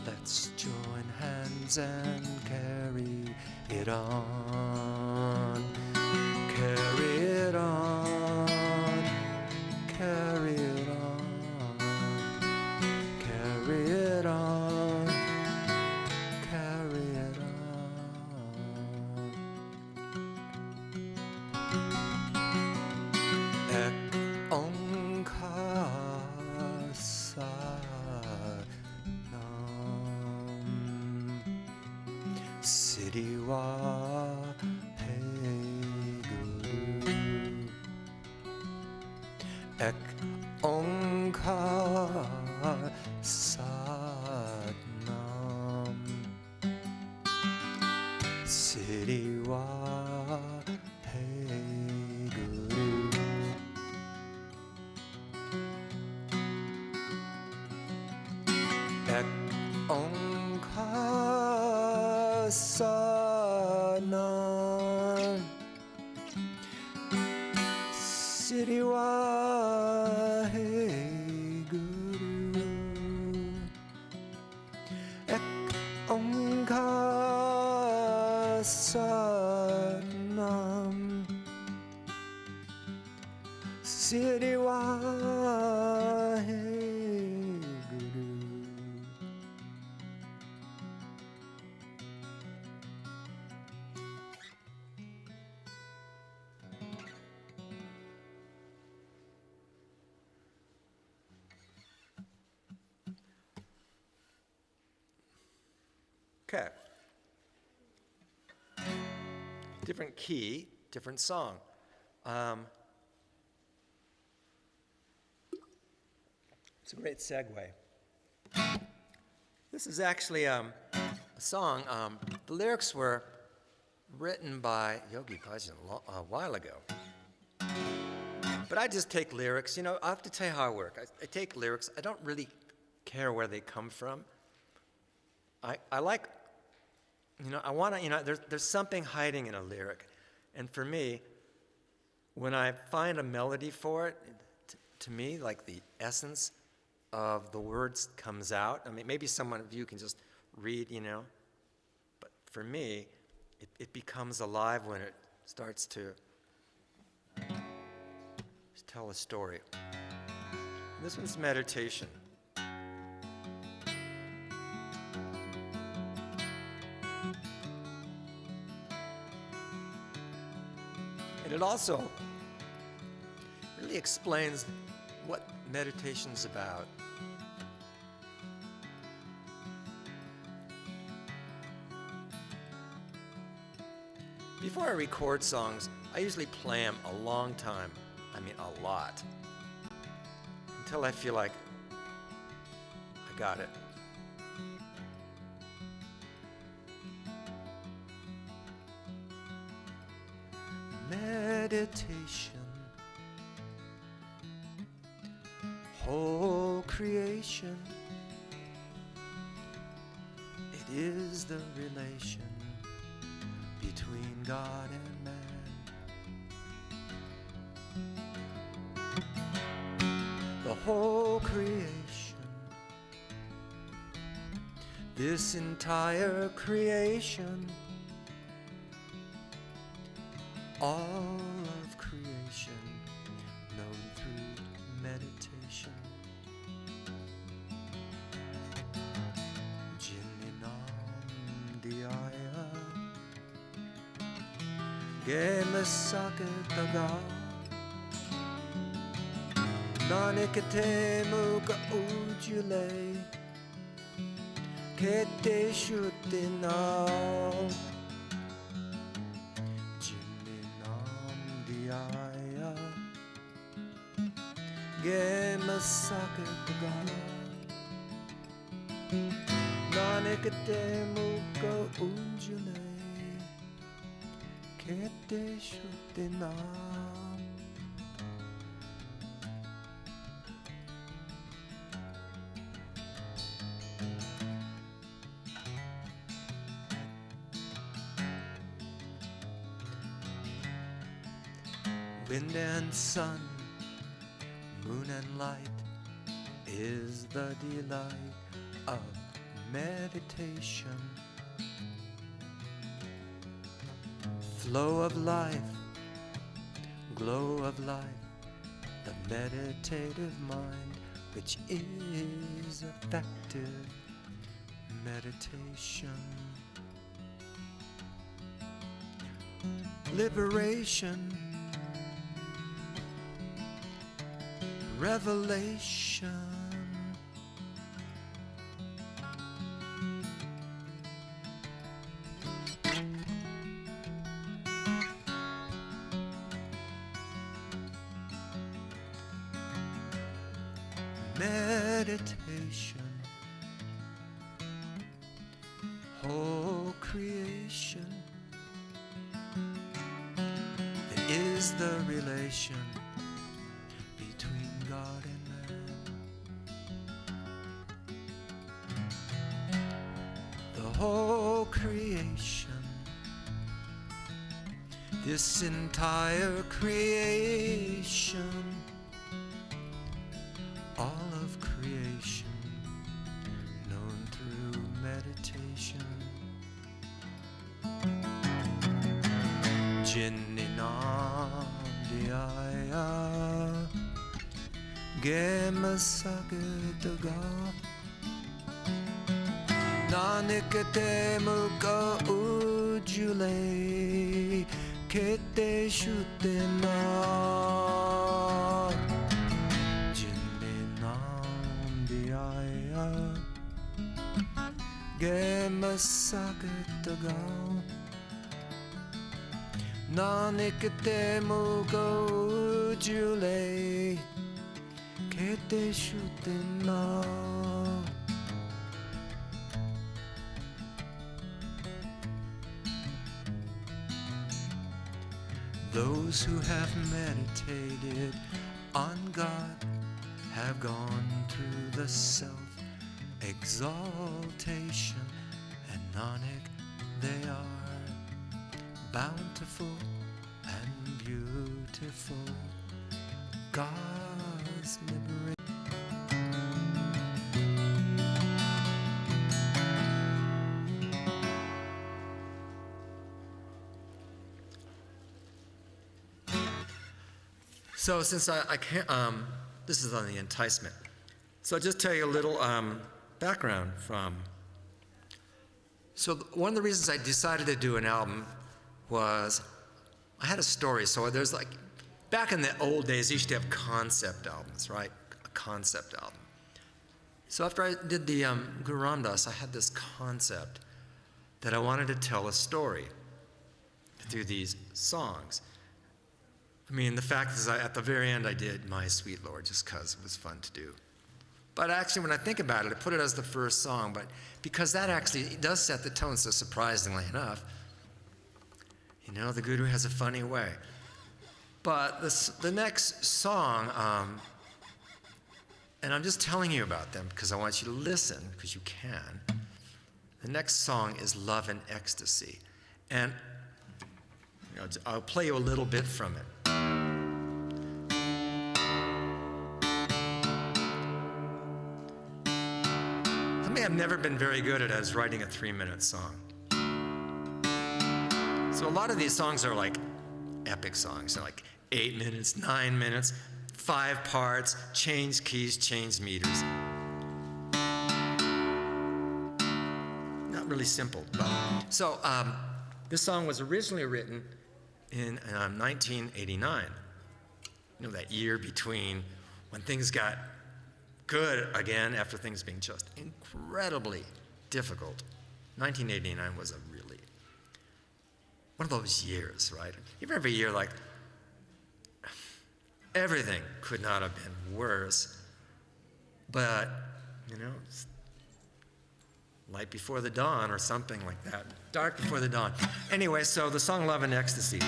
Speaker 4: Let's join hands and carry it on, carry it on. City wa hey guru ek onkar satnam City wa hey guru ek onkar satnam City wa hey guru ek onkar satnam City wa hey guru Okay. Different key, different song. It's a great segue. This is actually a song. The lyrics were written by Yogi Bhajan a while ago. But I just take lyrics. You know, I have to tell you how I work. I take lyrics. I don't really care where they come from. I like, you know, I want to, you know, there's something hiding in a lyric. And for me, when I find a melody for it, to me, like the essence of the words comes out. I mean, maybe someone of you can just read, you know. But for me, it becomes alive when it starts to tell a story. And this one's meditation. And it also really explains what meditation's about. Before I record songs, I usually play them a long time. I mean, a lot. Until I feel like I got it. Meditation, whole creation, it is the relation between God and man. The whole creation, this entire creation, all of creation known through meditation. Jininam Dhyaya Gemasakataga Nanikate Muka Ujule Kete Shuddhinam Gemasakataga Nanikate Muka Ujule Kete Shuddhinam. Wind and sun, moon and light is the delight of meditation. Flow of life, glow of life, the meditative mind, which is effective meditation. Liberation, revelation, meditation. Whole creation that is the relation between God and man. The whole creation, this entire creation, all of creation known through meditation. Jinninandiaya Gemasagadaga Nanikate muka ujule Kete shutena Jinninandiaya Gemasagadaga Nanikate muka ujule Kete shutena. Those who have meditated on God have gone through the self-exaltation, and Nanak, they are bountiful and beautiful. God's liberation. So since I can't, this is on the enticement. So I'll just tell you a little background from. So one of the reasons I decided to do an album was I had a story. So there's like, back in the old days, you used to have concept albums, right? A concept album. So after I did the Guru Ram Das, I had this concept that I wanted to tell a story through these songs. I mean, the fact is, at the very end, I did My Sweet Lord just because it was fun to do. But actually, when I think about it, I put it as the first song, but because that actually does set the tone, so surprisingly enough, you know, the Guru has a funny way. But the next song, and I'm just telling you about them because I want you to listen, because you can. The next song is Love and Ecstasy. And you know, I'll play you a little bit from it. Something I've never been very good at is writing a 3-minute song. So a lot of these songs are like epic songs. They're like 8 minutes, 9 minutes, 5 parts, change keys, change meters. Not really simple. But. So this song was originally written in 1989. You know, that year between when things got good again after things being just incredibly difficult. 1989 was a really, one of those years, right? Even every year, like, everything could not have been worse, but, you know, it's light before the dawn or something like that. Dark before the dawn. Anyway, so the song Love and Ecstasy.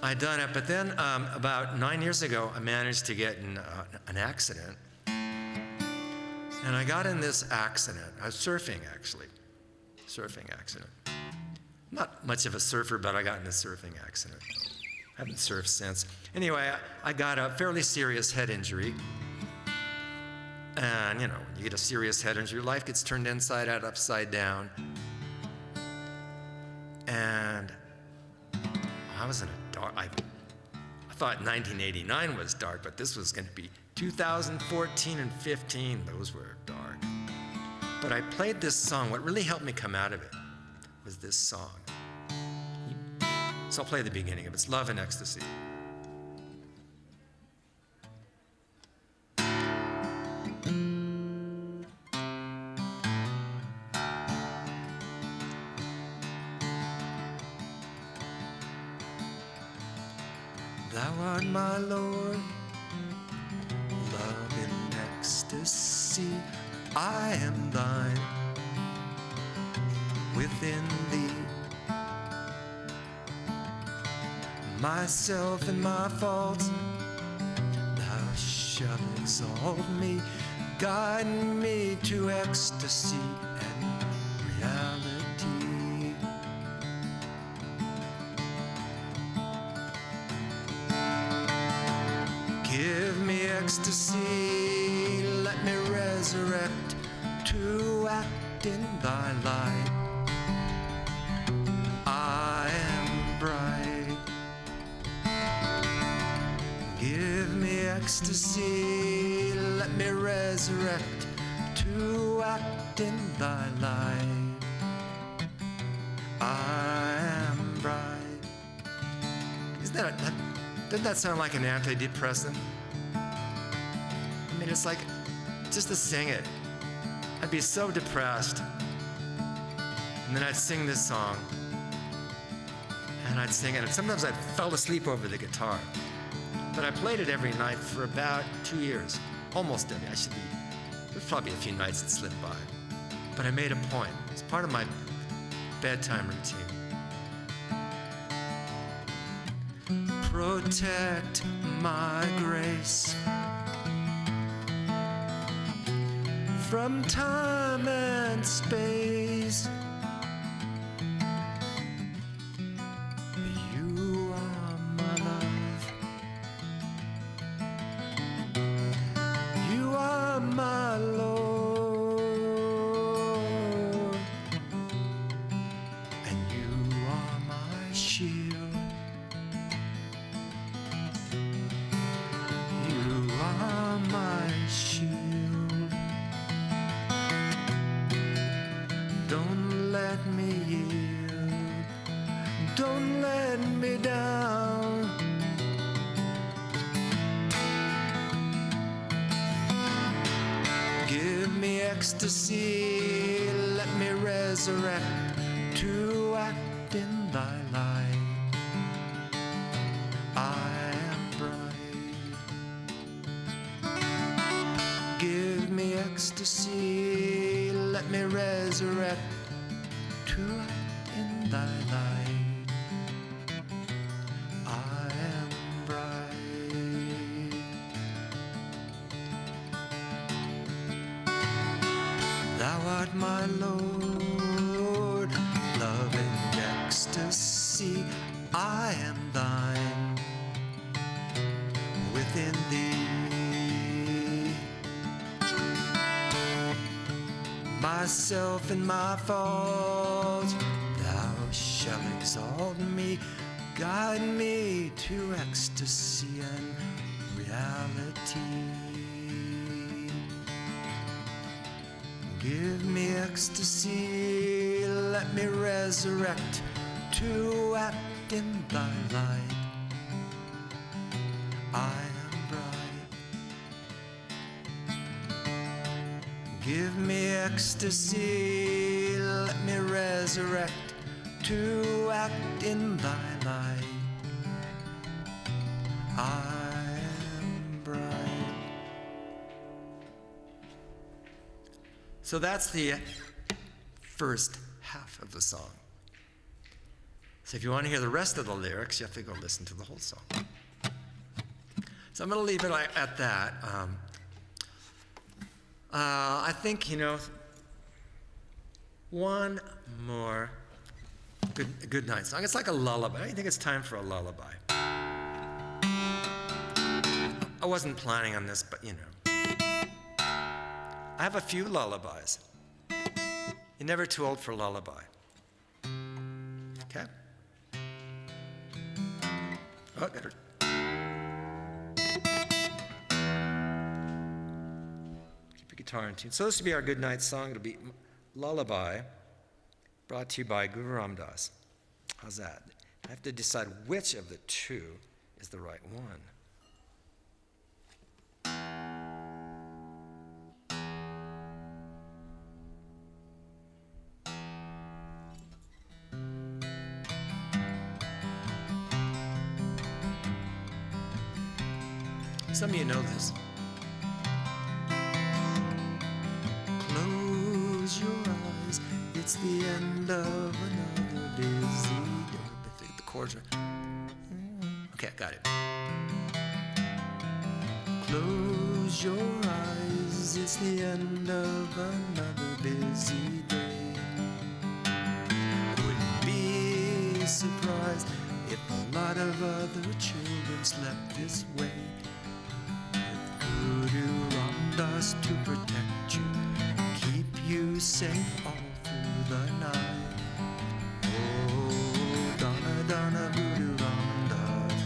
Speaker 4: I'd done it, but then about 9 years ago, I managed to get in an accident. And I got in this accident. I was surfing, actually. Surfing accident. Not much of a surfer, but I got in a surfing accident. Haven't surfed since. Anyway, I got a fairly serious head injury. And, you know, when you get a serious head injury, life gets turned inside out, upside down. And I was in a dark, I thought 1989 was dark, but this was going to be 2014 and 15. Those were dark. But I played this song. What really helped me come out of it was this song. So I'll play the beginning of it. It's Love and Ecstasy. Thou art my Lord,
Speaker 1: ecstasy, I am thine. Within thee, myself and my faults, thou shalt exalt me, guide me to ecstasy and reality. Give me ecstasy, let me resurrect to act in thy light. I am bright. Give me ecstasy, let me resurrect to act in thy light. I am bright. Doesn't that sound like an antidepressant? I mean, it's like, just to sing it, I'd be so depressed. And then I'd sing this song. And I'd sing it. And sometimes I fell asleep over the guitar. But I played it every night for about 2 years. Almost every. There's probably a few nights that slipped by. But I made a point. It's part of my bedtime routine. Protect my grace from time and space. You are my love. You are my Lord. And you are my shield. You are my shield. Don't let me yield. Don't let me down. Give me ecstasy, let me resurrect to act in thy light. I am bright. Give me ecstasy, let me resurrect to act in thy light. I am bright. Thou art my Lord, love and ecstasy, I am thine. Within thee, myself and my faults, thou shalt exalt me, guide me to ecstasy and reality. Give me ecstasy, let me resurrect to act in thy light. I am bright. Give me ecstasy, let me resurrect to act in thy light. I am bright. So that's the first half of the song. So if you want to hear the rest of the lyrics, you have to go listen to the whole song. So I'm going to leave it at that. I think, one more good night song. It's like a lullaby. I think it's time for a lullaby. I wasn't planning on this, but I have a few lullabies. You're never too old for a lullaby. Okay? Oh, got her. Keep your guitar in tune. So this will be our good night song. It'll be Lullaby, brought to you by Guru Ram Das. How's that? I have to decide which of the two is the right one. Some of you know this.
Speaker 4: it's the end of another busy day. I think the chords are. Okay, I got it. Close your eyes, it's the end of another busy day. Wouldn't be surprised if a lot of other children slept this way. With Guru Ramdas to protect you, keep you safe all through the night. Oh, Donna, Donna, Guru Ramdas,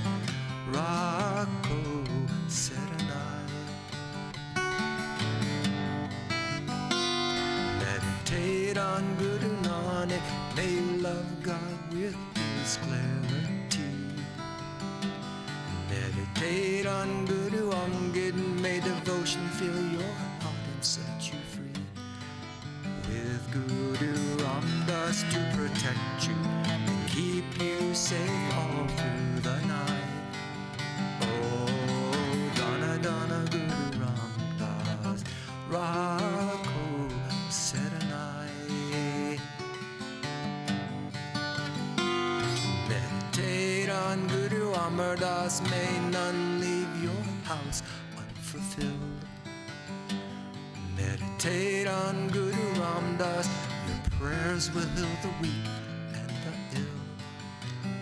Speaker 4: Rocco Saranai. Meditate on Guru Nanak, may you love God with his clarity. Meditate on Guru Angad, may devotion fill your heart and set you free. With Guru Ramdas to protect you and keep you safe all through the night. Oh, Donna, Donna, Guru Ramdas, Rocco Saranai. Meditate on Guru Amardas, may none leave your house unfulfilled. Meditate on Guru Ramdas, your prayers will heal the weak and the ill.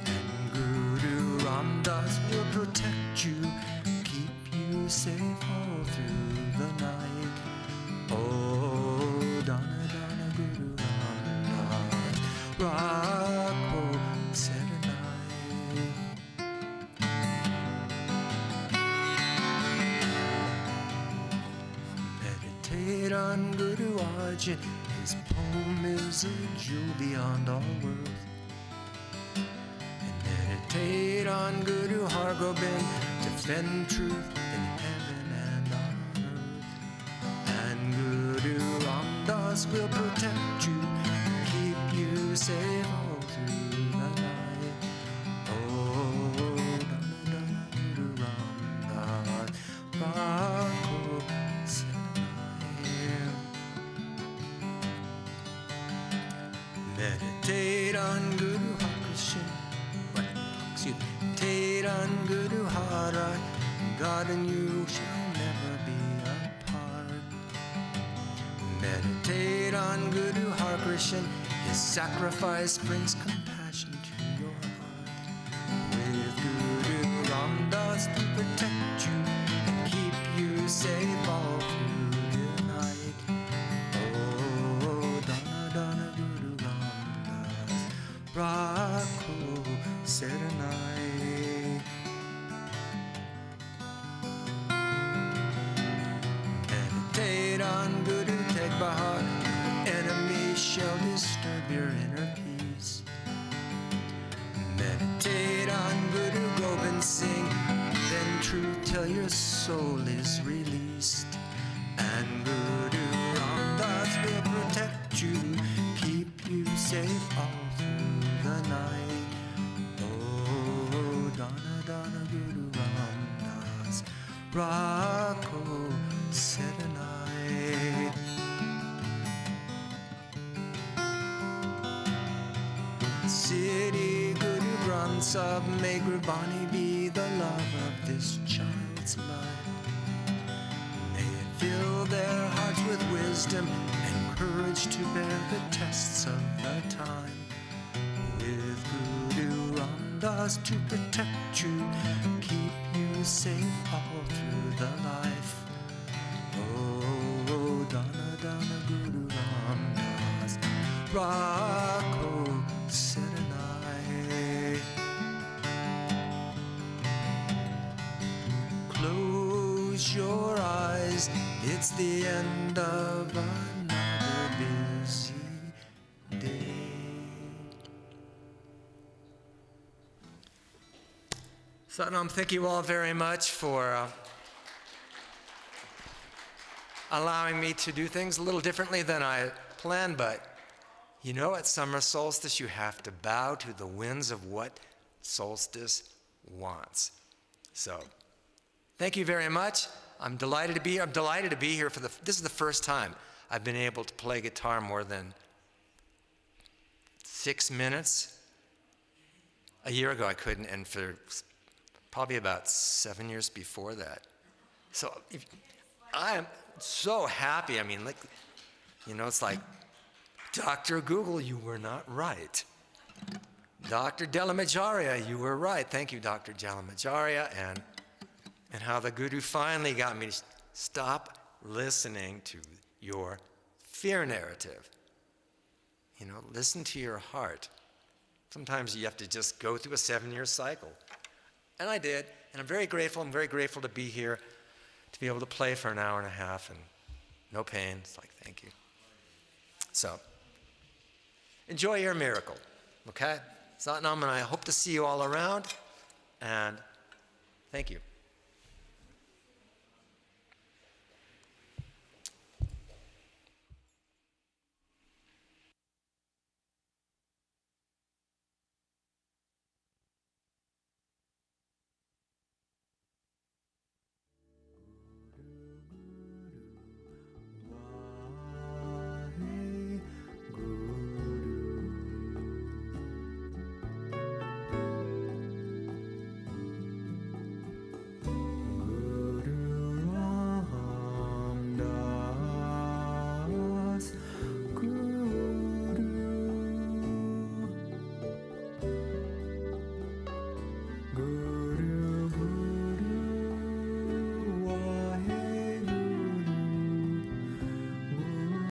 Speaker 4: And Guru Ramdas will protect you, keep you safe all through the night. Oh, Donna, Donna, Guru Ramdas, Rocco Saranai. Meditate on Guru Arjan, his poem is a jewel beyond all worth. And meditate on Guru Hargobind, defend truth in heaven and on earth. And Guru Ramdas will protect you, keep you safe all through the night. Oh, Donna, Donna, Guru Ramdas, Rocco Saranai. Meditate on Guru Harishan. Meditate on Guru Hara. God and you shall never be apart. Meditate on Guru Harishan. His sacrifice brings compassion to your heart. With Guru Ramdas to protect you and keep you safe all through the night. Oh, Donna, Donna, Guru Ramdas, Rocco Saranai. Meditate on Guru Teg Bahar, enemies shall disturb your inner peace. Meditate on Guru Gobind Singh, then truth till your soul is released. And Guru Ramdas will protect you, keep you safe all through the night. Oh, Donna, Donna, Guru Ramdas, Rocco Saranai. Siddhi Guru Granth Sahib, may Gurbani be the love of this child's life. May it fill their hearts with wisdom and courage to bear the tests of the time. With Guru Ramdas to protect you, keep you safe all through the life. Oh, Donna, Donna, Guru Ramdas, Rocco Saranai. Close your eyes, it's the end of another busy day. Satnam, thank you all very much for allowing me to do things a little differently than I planned, but you know, at summer solstice, you have to bow to the winds of what solstice wants. So, thank you very much. I'm delighted to be here this is the first time I've been able to play guitar more than
Speaker 1: 6 minutes. A year ago I couldn't, and for probably about 7 years before that. So I am so happy. I mean, like, you know, it's like, Dr. Google, you were not right. Dr. Delamajariya, you were right. Thank you, Dr. Delamajariya. And how the guru finally got me to stop listening to your fear narrative. You know, listen to your heart. Sometimes you have to just go through a 7-year cycle. And I did, and I'm very grateful. I'm very grateful to be here, to be able to play for an hour and a half and no pain. It's like, thank you. So, enjoy your miracle, okay? Satnam, and I hope to see you all around, and thank you.